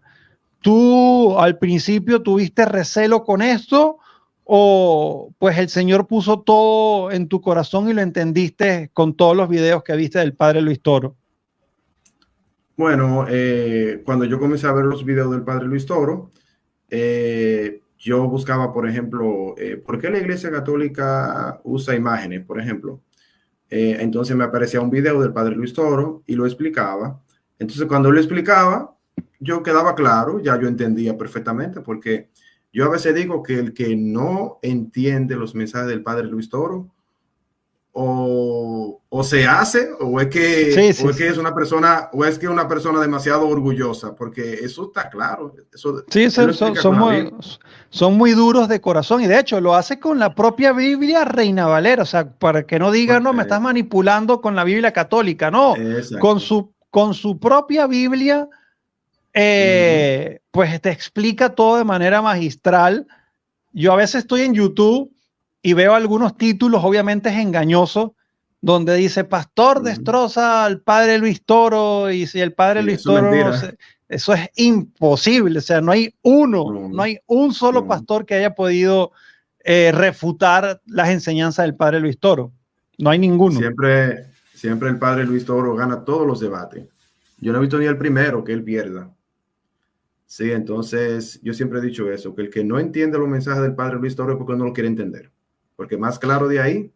¿Tú al principio tuviste recelo con esto o pues el Señor puso todo en tu corazón y lo entendiste con todos los videos que viste del padre Luis Toro? Bueno, cuando yo comencé a ver los videos del padre Luis Toro, yo buscaba, por ejemplo, ¿por qué la Iglesia Católica usa imágenes, por ejemplo? Entonces me aparecía un video del padre Luis Toro y lo explicaba. Entonces cuando él lo explicaba, yo quedaba claro, ya yo entendía perfectamente, porque yo a veces digo que el que no entiende los mensajes del padre Luis Toro, o se hace, Sí, o sí, es que sí. es una persona, o es que una persona demasiado orgullosa, porque eso está claro, eso Sí, él lo explica con la Biblia. son muy duros de corazón y de hecho lo hace con la propia Biblia Reina Valera, o sea, para que no digan, Bueno, no, me estás manipulando con la Biblia católica, no, exacto. con su propia Biblia, Ujú, pues te explica todo de manera magistral. Yo a veces estoy en YouTube y veo algunos títulos, obviamente es engañoso, donde dice, Pastor ujú. destroza al padre Luis Toro, y si el padre Sí, Luis eso es Toro, mentira. eso es imposible, o sea, No, no hay un solo no. pastor que haya podido refutar las enseñanzas del padre Luis Toro, no hay ninguno. Siempre el padre Luis Toro gana todos los debates. Yo no he visto ni el primero que él pierda. Sí, entonces yo siempre he dicho eso, que el que no entiende los mensajes del padre Luis Toro es porque no lo quiere entender. Porque más claro de ahí,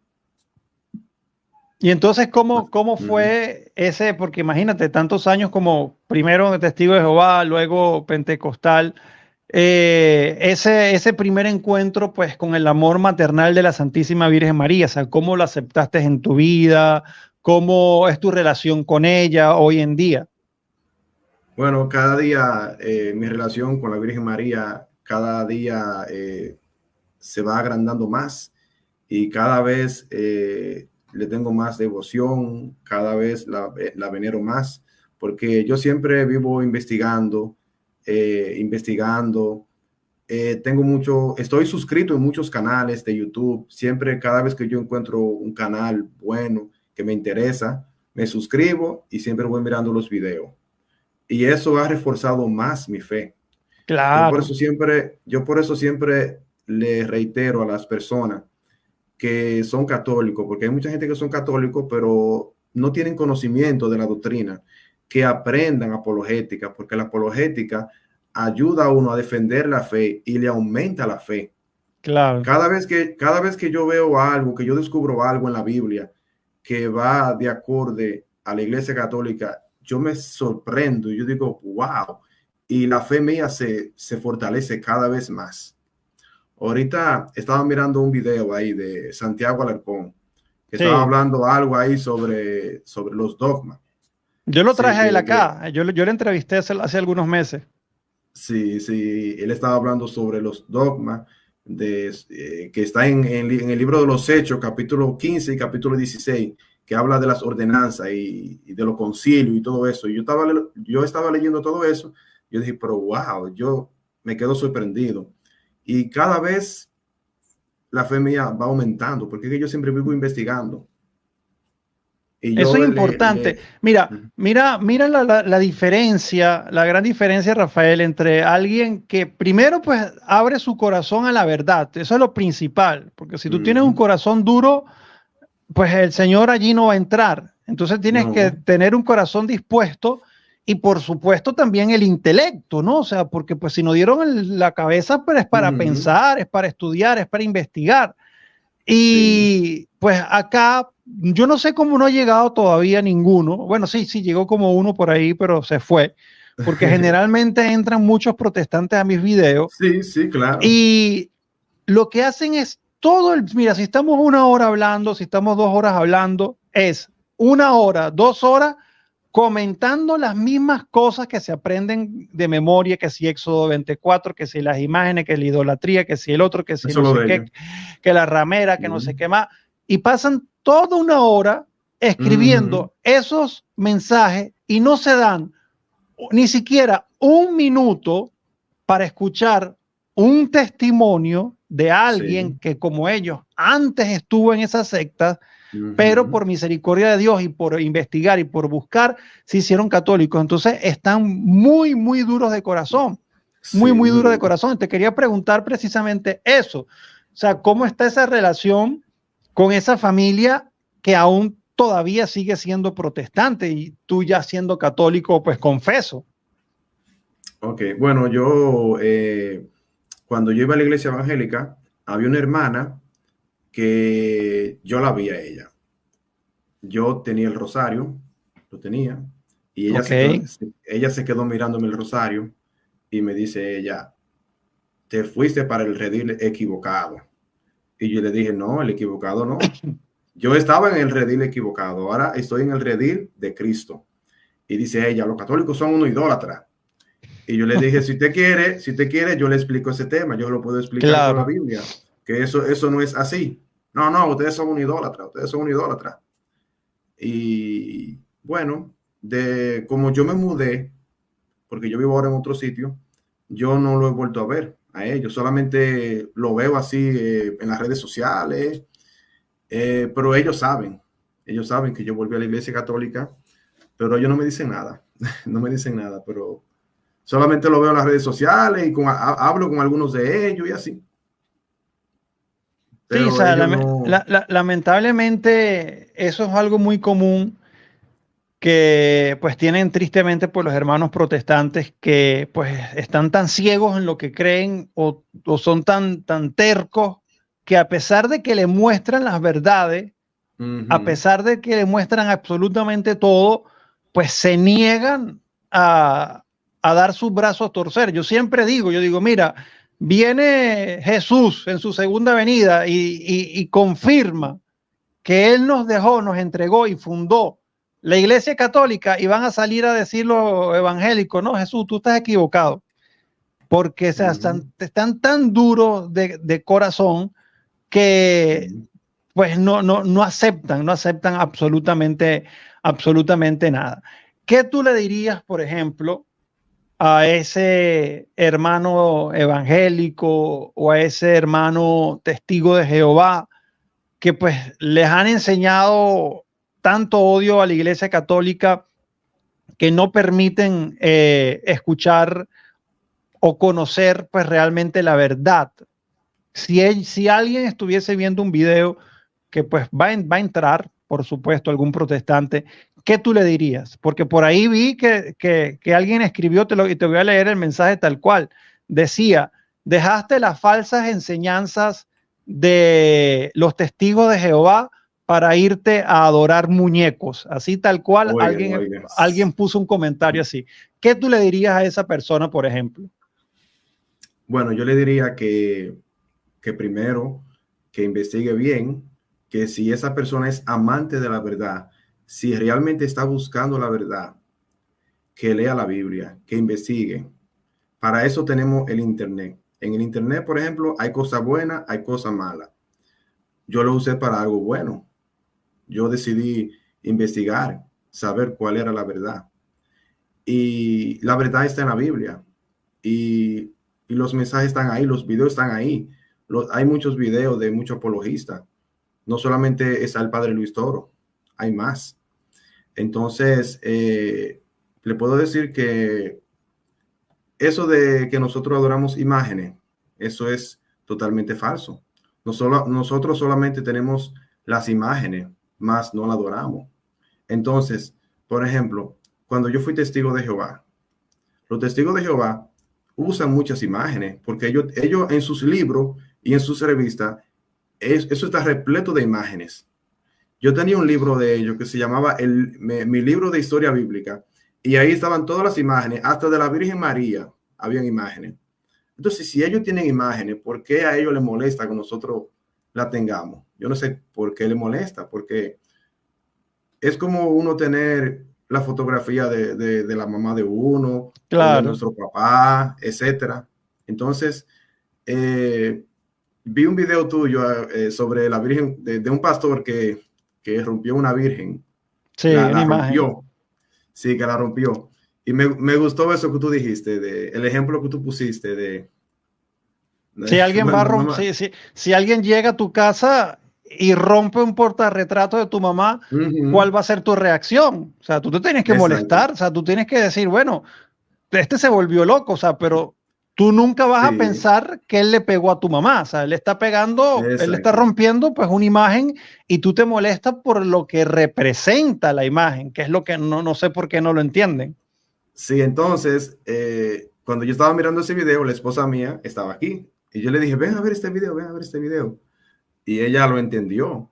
Y entonces, pues, cómo ujú. fue ese? Porque imagínate, tantos años como primero testigo de Jehová, luego pentecostal, ese primer encuentro pues con el amor maternal de la Santísima Virgen María, o sea, cómo lo aceptaste en tu vida, cómo es tu relación con ella hoy en día. Bueno, cada día mi relación con la Virgen María, cada día se va agrandando más y cada vez le tengo más devoción, cada vez la venero más, porque yo siempre vivo investigando, investigando. Estoy suscrito en muchos canales de YouTube. Siempre, cada vez que yo encuentro un canal bueno que me interesa, me suscribo y siempre voy mirando los videos. Y eso ha reforzado más mi fe. Claro, Yo por eso siempre le reitero a las personas que son católicos, porque hay mucha gente que son católicos, pero no tienen conocimiento de la doctrina, que aprendan apologética, porque la apologética ayuda a uno a defender la fe y le aumenta la fe. claro. Cada vez que yo veo algo, que yo descubro algo en la Biblia que va de acorde a la Iglesia Católica, yo me sorprendo y yo digo, wow, y la fe mía se fortalece cada vez más. Ahorita estaba mirando un video ahí de Santiago Alarcón, que estaba Sí, hablando algo ahí sobre los dogmas. yo lo Sí, traje a él acá, yo le entrevisté hace algunos meses. sí, sí, él estaba hablando sobre los dogmas que está en el libro de los Hechos, capítulo 15 y capítulo 16, que habla de las ordenanzas y de los concilios y todo eso. Y yo estaba leyendo todo eso, yo dije, pero wow, yo me quedo sorprendido. Y cada vez la fe mía va aumentando, porque es que yo siempre vivo investigando. Y Eso yo es importante. Mira la diferencia, la gran diferencia, Rafael, entre alguien que primero pues abre su corazón a la verdad. Eso es lo principal, porque si tú tienes un corazón duro, pues el Señor allí no va a entrar. Entonces tienes que no, tener un corazón dispuesto y por supuesto también el intelecto, ¿no? O sea, porque pues si nos dieron la cabeza, pues es para pensar, es para estudiar, es para investigar. sí. Y pues acá, yo no sé cómo no ha llegado todavía ninguno. Bueno, sí, sí, llegó como uno por ahí, pero se fue. Porque generalmente entran muchos protestantes a mis videos Sí, sí, claro. y lo que hacen es mira, si estamos una hora hablando, si estamos 2 horas hablando, es una hora, 2 horas comentando las mismas cosas que se aprenden de memoria, que si Éxodo 24, que si las imágenes, que la idolatría, que si el otro, que si Eso no es lo sé de qué, ellos. que la ramera, que no sé qué más, y pasan toda una hora Ujú, escribiendo esos mensajes y no se dan ni siquiera un minuto para escuchar un testimonio de alguien sí. que como ellos antes estuvo en esa secta, pero Ujú, por misericordia de Dios y por investigar y por buscar, se hicieron católicos. Entonces están muy, muy duros de corazón, muy, sí, muy muy duros de duro. corazón. Te quería preguntar precisamente eso. O sea, ¿cómo está esa relación con esa familia que aún todavía sigue siendo protestante y tú ya siendo católico, pues confeso? Ok, bueno, yo cuando yo iba a la iglesia evangélica, había una hermana que yo la vi a ella. Yo tenía el rosario, lo tenía, y ella, Ok. ella se quedó mirándome el rosario y me dice ella, te fuiste para el redil equivocado. Y yo le dije, no, el equivocado no. Yo estaba en el redil equivocado, ahora estoy en el redil de Cristo. Y dice ella, los católicos son unos idólatras. Y yo le dije, si usted quiere, yo le explico ese tema, yo lo puedo explicar con la Claro. Biblia, que eso no es así. No, no, ustedes son un idólatra, ustedes son un idólatra. Y bueno, como yo me mudé, porque yo vivo ahora en otro sitio, yo no lo he vuelto a ver a ellos, solamente lo veo así en las redes sociales, pero ellos saben que yo volví a la iglesia católica, pero ellos no me dicen nada, no me dicen nada, pero solamente lo veo en las redes sociales y hablo con algunos de ellos y así. Sí, o Pero sea, ellos no. lamentablemente eso es algo muy común que pues tienen tristemente pues los hermanos protestantes que pues están tan ciegos en lo que creen o son tan tercos que a pesar de que le muestran las verdades, a Ujú, pesar de que le muestran absolutamente todo, pues se niegan a, a dar sus brazos a torcer. Yo siempre digo, yo digo, mira, viene Jesús en su segunda venida y confirma que Él nos dejó, nos entregó y fundó la Iglesia Católica y van a salir a decir los evangélicos, no, Jesús, tú estás equivocado, porque o sea, ujú, están tan duros de corazón que ujú. pues no aceptan, no aceptan absolutamente nada. ¿Qué tú le dirías, por ejemplo, a ese hermano evangélico o a ese hermano testigo de Jehová que pues les han enseñado tanto odio a la Iglesia Católica que no permiten escuchar o conocer pues realmente la verdad? Si alguien estuviese viendo un video que pues va a entrar, por supuesto, algún protestante, ¿qué tú le dirías? Porque por ahí vi que alguien escribió, y te voy a leer el mensaje tal cual. Decía, dejaste las falsas enseñanzas de los testigos de Jehová para irte a adorar muñecos. Así tal cual, Oigan, oigan. alguien puso un comentario así. ¿Qué tú le dirías a esa persona, por ejemplo? Bueno, yo le diría que primero que investigue bien, que si esa persona es amante de la verdad, si realmente está buscando la verdad, que lea la Biblia, que investigue. Para eso tenemos el Internet. En el Internet, por ejemplo, hay cosas buenas, hay cosas malas. Yo lo usé para algo bueno. Yo decidí investigar, saber cuál era la verdad. Y la verdad está en la Biblia. Y, y los mensajes están ahí, los videos están ahí. Hay muchos videos de muchos apologistas. No solamente está el padre Luis Toro, hay más. Entonces, le puedo decir que eso de que nosotros adoramos imágenes, eso es totalmente falso. Nosotros solamente tenemos las imágenes, más no la adoramos. Entonces, por ejemplo, cuando yo fui testigo de Jehová, los testigos de Jehová usan muchas imágenes porque ellos en sus libros y en sus revistas, eso está repleto de imágenes. Yo tenía un libro de ellos que se llamaba mi libro de historia bíblica y ahí estaban todas las imágenes, hasta de la Virgen María habían imágenes. Entonces, si ellos tienen imágenes, ¿por qué a ellos les molesta que nosotros la tengamos? Yo no sé por qué les molesta, porque es como uno tener la fotografía de la mamá de uno o de Claro. nuestro papá, etcétera. Entonces, vi un video tuyo sobre la Virgen, de un pastor que rompió una Virgen, Sí, una la imagen. rompió, sí, que la rompió. Y me gustó eso que tú dijiste, el ejemplo que tú pusiste Si alguien va a bueno, si alguien llega a tu casa y rompe un portarretrato de tu mamá, ¿cuál va a ser tu reacción? O sea, tú te tienes que exacto. molestar, o sea, tú tienes que decir, bueno, este se volvió loco, o sea, pero tú nunca vas a Sí, pensar que él le pegó a tu mamá. O sea, él está pegando, él está exacto. rompiendo pues una imagen y tú te molestas por lo que representa la imagen, que es lo que no sé por qué no lo entienden. Sí, entonces, cuando yo estaba mirando ese video, la esposa mía estaba aquí. Y yo le dije, ven a ver este video, ven a ver este video. Y ella lo entendió.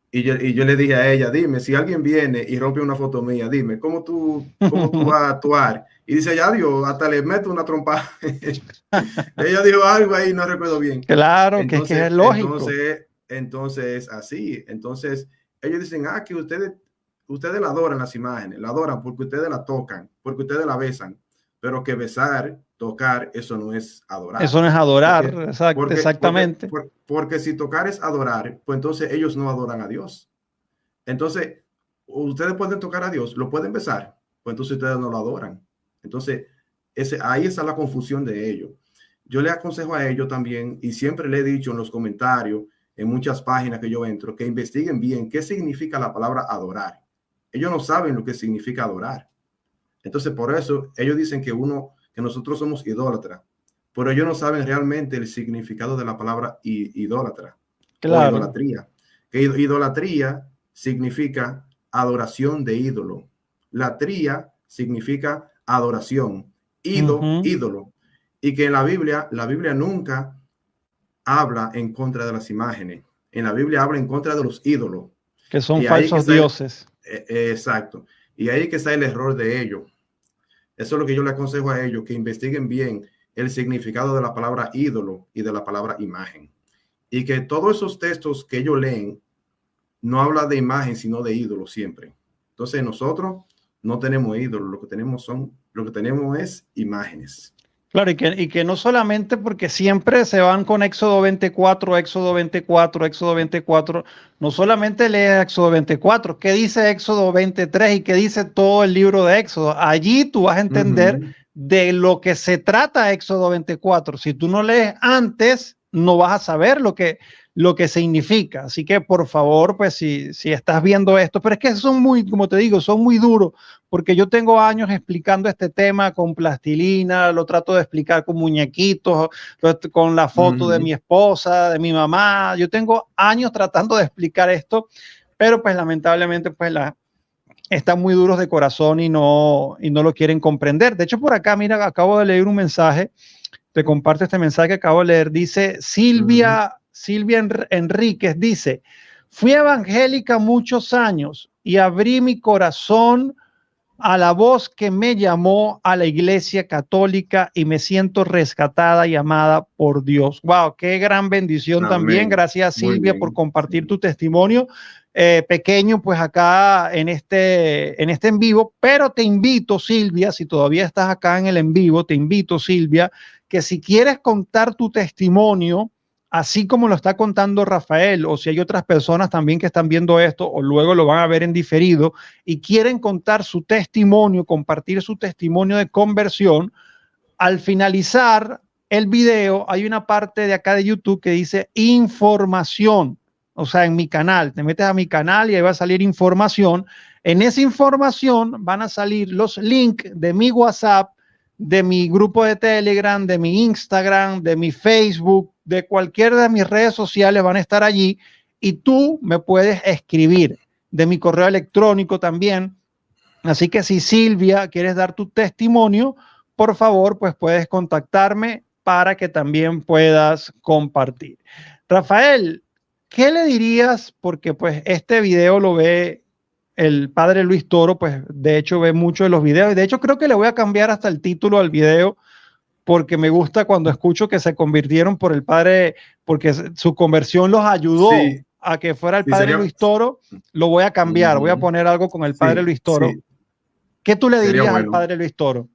Y yo le dije a ella, dime, si alguien viene y rompe una foto mía, dime, ¿cómo tú vas a actuar? Y dice, ya Dios, hasta le meto una trompa. Ella dijo algo ahí, no recuerdo bien. Claro, que Entonces, es lógico. así. Entonces, ellos dicen, que ustedes la adoran las imágenes, la adoran porque ustedes la tocan, porque ustedes la besan, pero que besar, tocar, eso no es Eso adorar. no es adorar, Porque, exactamente. porque si tocar es adorar, pues entonces ellos no adoran a Dios. Entonces, ustedes pueden tocar a Dios, lo pueden besar, pues entonces ustedes no lo adoran. Entonces, ahí está la confusión de ellos. Yo le aconsejo a ellos también, y siempre le he dicho en los comentarios, en muchas páginas que yo entro, que investiguen bien qué significa la palabra adorar. Ellos no saben lo que significa adorar. Entonces, por eso ellos dicen que nosotros somos idólatras, pero ellos no saben realmente el significado de la palabra idólatra o Claro. idolatría. Que idolatría significa adoración de ídolo. Latría significa adoración. Ídolo. Y que en la Biblia nunca habla en contra de las imágenes. En la Biblia habla en contra de los ídolos. Que son Y ahí que falsos está dioses. exacto. Y ahí que está el error de ellos. Eso es lo que yo le aconsejo a ellos, que investiguen bien el significado de la palabra ídolo y de la palabra imagen. Y que todos esos textos que ellos leen no habla de imagen, sino de ídolo siempre. Entonces nosotros no tenemos ídolos, lo que tenemos es imágenes. Claro, y que no solamente porque siempre se van con Éxodo 24, Éxodo 24, Éxodo 24, no solamente lee Éxodo 24, ¿qué dice Éxodo 23 y qué dice todo el libro de Éxodo? Allí tú vas a entender de lo que se trata Éxodo 24. Si tú no lees antes, no vas a saber lo que significa. Así que por favor, pues si estás viendo esto, pero es que son muy, como te digo, son muy duros porque yo tengo años explicando este tema con plastilina, lo trato de explicar con muñequitos, con la foto de mi esposa, de mi mamá. Yo tengo años tratando de explicar esto, pero pues lamentablemente pues están muy duros de corazón y no lo quieren comprender. De hecho, por acá, mira, acabo de leer un mensaje, te comparto este mensaje que acabo de leer, dice Silvia Enríquez, dice, fui evangélica muchos años y abrí mi corazón a la voz que me llamó a la Iglesia Católica y me siento rescatada y amada por Dios. Wow, qué gran bendición también. Amén. Gracias Muy Silvia por bien. compartir Sí. tu testimonio pequeño, pues acá en este en vivo. Pero te invito, Silvia, si todavía estás acá en el en vivo, te invito, Silvia, que si quieres contar tu testimonio, así como lo está contando Rafael, o si hay otras personas también que están viendo esto o luego lo van a ver en diferido y quieren contar su testimonio, compartir su testimonio de conversión, al finalizar el video hay una parte de acá de YouTube que dice información, o sea, en mi canal, te metes a mi canal y ahí va a salir información. En esa información van a salir los links de mi WhatsApp, de mi grupo de Telegram, de mi Instagram, de mi Facebook, de cualquiera de mis redes sociales van a estar allí y tú me puedes escribir de mi correo electrónico también. Así que si Silvia quieres dar tu testimonio, por favor, pues puedes contactarme para que también puedas compartir. Rafael, ¿qué le dirías? Porque pues este video lo ve el padre Luis Toro, pues de hecho ve muchos de los videos y de hecho creo que le voy a cambiar hasta el título al video porque me gusta cuando escucho que se convirtieron por el padre, porque su conversión los ayudó Sí, a que fuera el sí, padre sería. Luis Toro. Lo voy a cambiar, voy a poner algo con el padre Sí, Luis Toro. sí, ¿Qué tú le sería dirías al bueno. padre Luis Toro?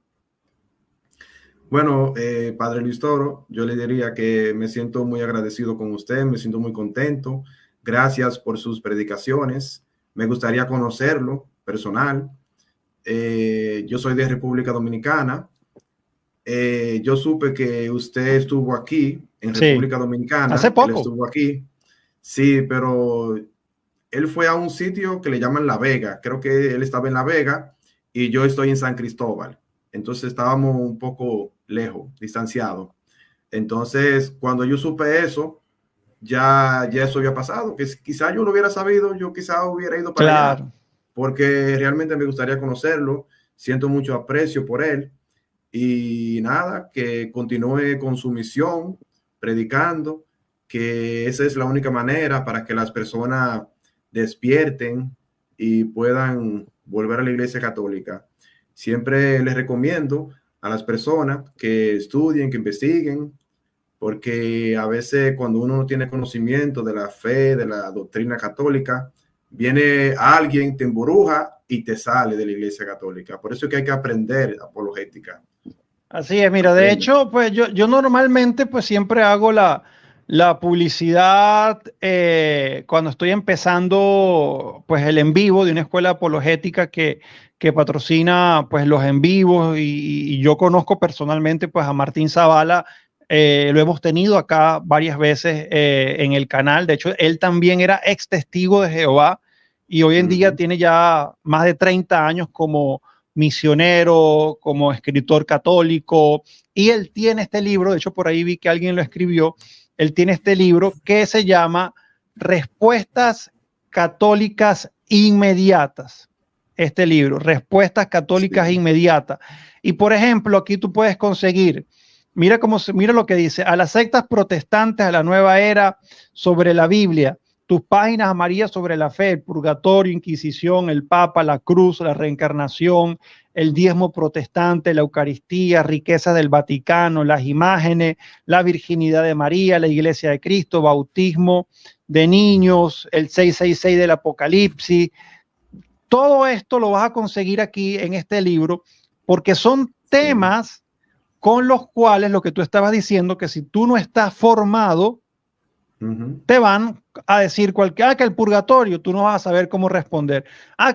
Bueno, Padre Luis Toro, yo le diría que me siento muy agradecido con usted, me siento muy contento. Gracias por sus predicaciones. Me gustaría conocerlo personal. Yo soy de República Dominicana. Yo supe que usted estuvo aquí en Sí, República hace Dominicana. Él poco. estuvo aquí. Sí, pero él fue a un sitio que le llaman La Vega. Creo que él estaba en La Vega y yo estoy en San Cristóbal. Entonces estábamos un poco lejos, distanciados. Entonces, cuando yo supe eso, ya eso había pasado, que quizá yo lo hubiera sabido, yo quizá hubiera ido para allá, porque realmente me gustaría conocerlo, siento mucho aprecio por él, y nada, que continúe con su misión, predicando, que esa es la única manera para que las personas despierten y puedan volver a la Iglesia Católica. Siempre les recomiendo a las personas que estudien, que investiguen, porque a veces cuando uno no tiene conocimiento de la fe, de la doctrina católica, viene alguien, te emburuja y te sale de la Iglesia Católica. Por eso es que hay que aprender apologética. Así es, mira, de hecho, pues yo normalmente pues siempre hago la publicidad cuando estoy empezando pues el en vivo de una escuela apologética que patrocina pues los en vivos y yo conozco personalmente pues a Martín Zavala. Lo hemos tenido acá varias veces en el canal. De hecho, él también era ex testigo de Jehová y hoy en día tiene ya más de 30 años como misionero, como escritor católico, y él tiene este libro, de hecho por ahí vi que alguien lo escribió, él tiene este libro que se llama Respuestas Católicas Inmediatas. Este libro, Respuestas Católicas Inmediatas. Y por ejemplo, aquí tú puedes conseguir, mira lo que dice, a las sectas protestantes, a la nueva era, sobre la Biblia, tus páginas amarillas sobre la fe, el purgatorio, Inquisición, el Papa, la cruz, la reencarnación, el diezmo protestante, la Eucaristía, riquezas del Vaticano, las imágenes, la virginidad de María, la Iglesia de Cristo, bautismo de niños, el 666 del Apocalipsis. Todo esto lo vas a conseguir aquí en este libro porque son temas con los cuales lo que tú estabas diciendo, que si tú no estás formado, te van a decir que el purgatorio, tú no vas a saber cómo responder.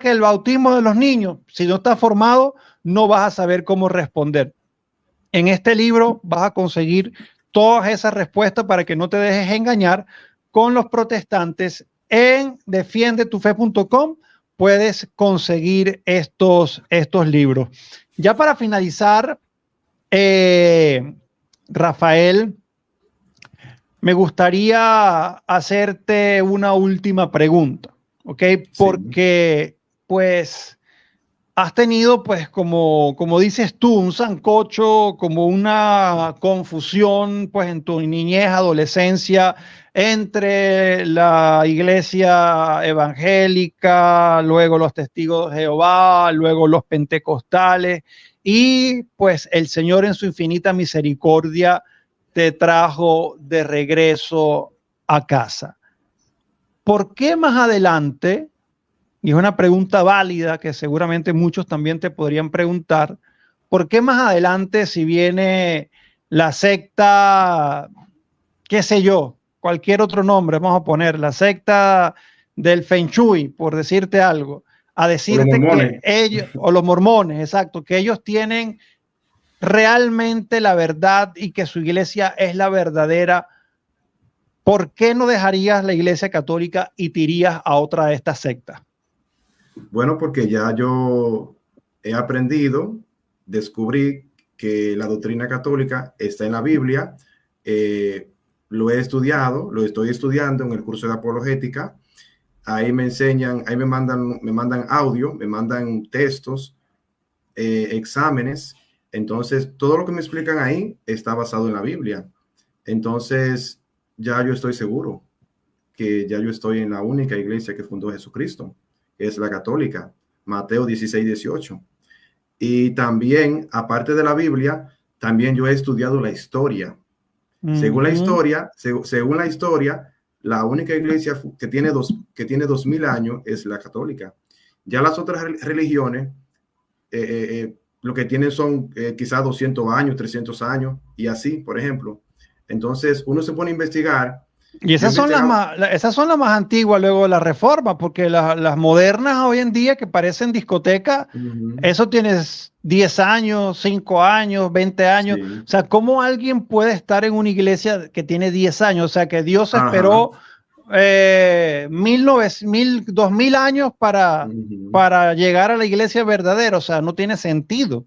Que el bautismo de los niños, si no estás formado, no vas a saber cómo responder. En este libro vas a conseguir todas esas respuestas para que no te dejes engañar con los protestantes. En defiendetufe.com puedes conseguir estos libros. Ya para finalizar, Rafael, me gustaría hacerte una última pregunta, ¿ok? Porque, pues, has tenido, pues, como dices tú, un sancocho, como una confusión, pues, en tu niñez, adolescencia, entre la iglesia evangélica, luego los testigos de Jehová, luego los pentecostales, y, pues, el Señor en su infinita misericordia te trajo de regreso a casa. ¿Por qué más adelante? Y es una pregunta válida que seguramente muchos también te podrían preguntar. ¿Por qué más adelante, si viene la secta, qué sé yo, cualquier otro nombre, vamos a poner, la secta del Feng Shui, por decirte algo, a decirte que ellos, o los mormones, exacto, que ellos tienen realmente la verdad y que su iglesia es la verdadera? ¿Por qué no dejarías la iglesia católica y te irías a otra de estas sectas? Bueno, porque ya yo he aprendido, descubrí que la doctrina católica está en la Biblia, lo he estudiado, lo estoy estudiando en el curso de apologética. Ahí me enseñan, ahí me mandan audio, me mandan textos, exámenes. Entonces, todo lo que me explican ahí está basado en la Biblia. Entonces, ya yo estoy seguro que ya yo estoy en la única iglesia que fundó Jesucristo, que es la católica, Mateo 16:18. Y también, aparte de la Biblia, también yo he estudiado la historia. Según la historia, la única iglesia que tiene 2000 años es la católica. Ya las otras religiones, lo que tienen son quizás 200 años, 300 años y así, por ejemplo. Entonces uno se pone a investigar. Y esas son las más antiguas, luego de la Reforma, porque las modernas hoy en día que parecen discotecas, eso tienes 10 años, 5 años, 20 años. Sí. O sea, ¿cómo alguien puede estar en una iglesia que tiene 10 años? O sea, que Dios esperó 2000 años para llegar a la iglesia verdadera. O sea, no tiene sentido.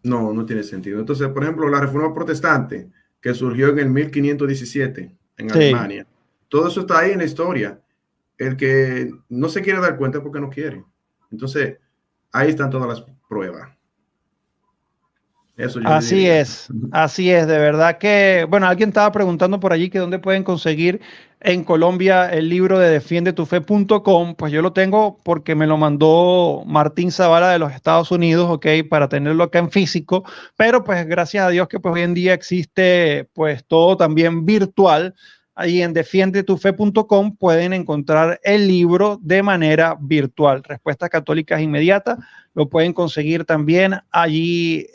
No tiene sentido. Entonces, por ejemplo, la Reforma Protestante, que surgió en el 1517 en Sí. Alemania. Todo eso está ahí en la historia. El que no se quiere dar cuenta es porque no quiere. Entonces, ahí están todas las pruebas. Eso yo Así diría. es, de verdad que, bueno, alguien estaba preguntando por allí que dónde pueden conseguir en Colombia el libro de defiendetufe.com. Pues yo lo tengo porque me lo mandó Martín Zavala de los Estados Unidos, ok, para tenerlo acá en físico, pero pues gracias a Dios que pues hoy en día existe pues todo también virtual. Ahí en defiendetufe.com pueden encontrar el libro de manera virtual. Respuestas católicas inmediatas lo pueden conseguir también allí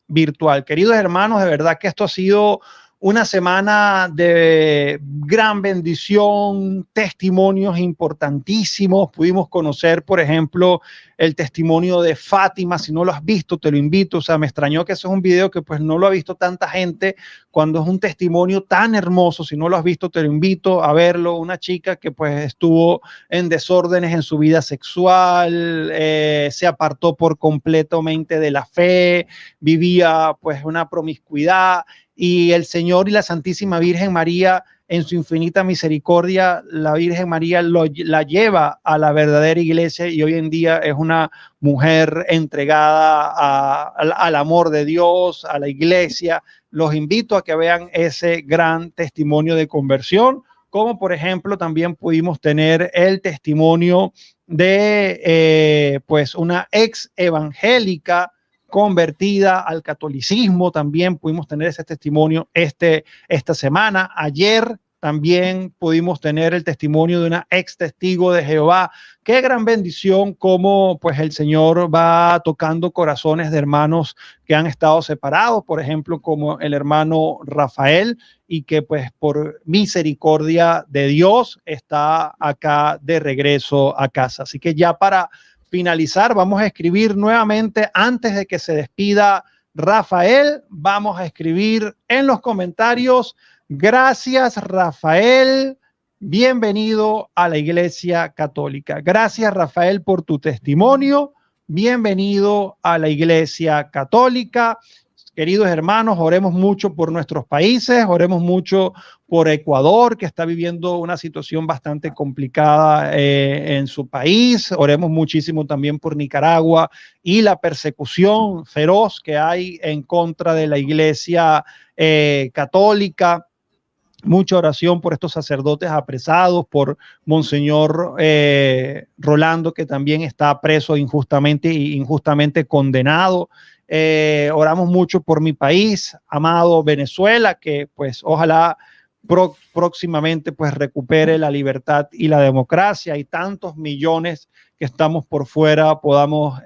virtual. Queridos hermanos, de verdad que esto ha sido una semana de gran bendición, testimonios importantísimos. Pudimos conocer, por ejemplo, el testimonio de Fátima. Si no lo has visto, te lo invito. O sea, me extrañó que eso es un video que pues no lo ha visto tanta gente cuando es un testimonio tan hermoso. Si no lo has visto, te lo invito a verlo. Una chica que pues estuvo en desórdenes en su vida sexual, se apartó por completamente de la fe, vivía pues una promiscuidad, y el Señor y la Santísima Virgen María, en su infinita misericordia, la Virgen María la lleva a la verdadera iglesia, y hoy en día es una mujer entregada al amor de Dios, a la iglesia. Los invito a que vean ese gran testimonio de conversión, como por ejemplo también pudimos tener el testimonio de pues una ex evangélica convertida al catolicismo. También pudimos tener ese testimonio esta semana. Ayer también pudimos tener el testimonio de una ex testigo de Jehová. Qué gran bendición cómo pues el Señor va tocando corazones de hermanos que han estado separados, por ejemplo, como el hermano Rafael, y que pues por misericordia de Dios está acá de regreso a casa. Así que ya para finalizar, vamos a escribir nuevamente, antes de que se despida Rafael, vamos a escribir en los comentarios: gracias, Rafael, bienvenido a la Iglesia Católica. Gracias, Rafael, por tu testimonio. Bienvenido a la Iglesia Católica. Queridos hermanos, oremos mucho por nuestros países, oremos mucho por Ecuador, que está viviendo una situación bastante complicada en su país. Oremos muchísimo también por Nicaragua y la persecución feroz que hay en contra de la Iglesia católica. Mucha oración por estos sacerdotes apresados, por Monseñor Rolando, que también está preso injustamente condenado. Oramos mucho por mi país, amado Venezuela, que pues ojalá próximamente pues recupere la libertad y la democracia, y tantos millones que estamos por fuera podamos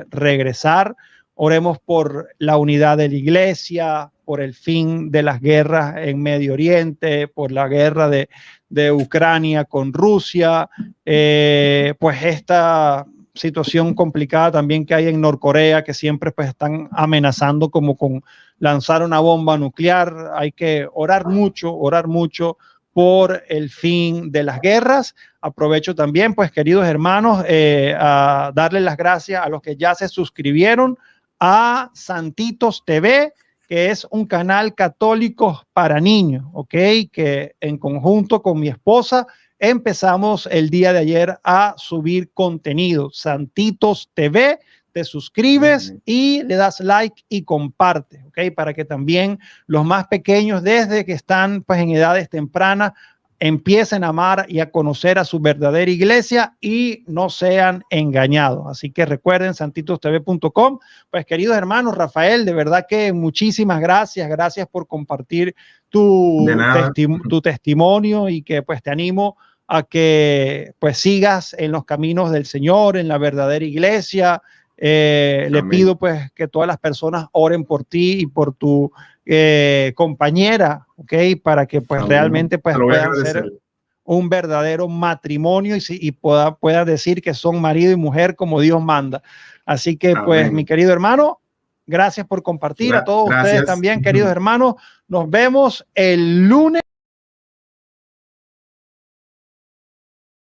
regresar. Oremos por la unidad de la iglesia, por el fin de las guerras en Medio Oriente, por la guerra de Ucrania con Rusia, pues esta situación complicada también que hay en Norcorea, que siempre pues están amenazando como con lanzar una bomba nuclear. Hay que orar mucho por el fin de las guerras. Aprovecho también, pues, queridos hermanos, a darles las gracias a los que ya se suscribieron a Santitos TV, que es un canal católico para niños, ¿ok? Que en conjunto con mi esposa empezamos el día de ayer a subir contenido. Santitos TV, te suscribes y le das like y comparte, ¿ok? Para que también los más pequeños, desde que están pues en edades tempranas, empiecen a amar y a conocer a su verdadera iglesia y no sean engañados. Así que recuerden, santitostv.com. Pues, queridos hermanos, Rafael, de verdad que muchísimas gracias. Gracias por compartir tu testimonio, y que pues te animo a que pues sigas en los caminos del Señor, en la verdadera iglesia. Le pido pues que todas las personas oren por ti y por tu compañera, ¿ok? Para que pues realmente pues puedan ser un verdadero matrimonio y pueda decir que son marido y mujer como Dios manda. Así que pues, mi querido hermano, gracias por compartir. A todos ustedes también, queridos hermanos, nos vemos el lunes.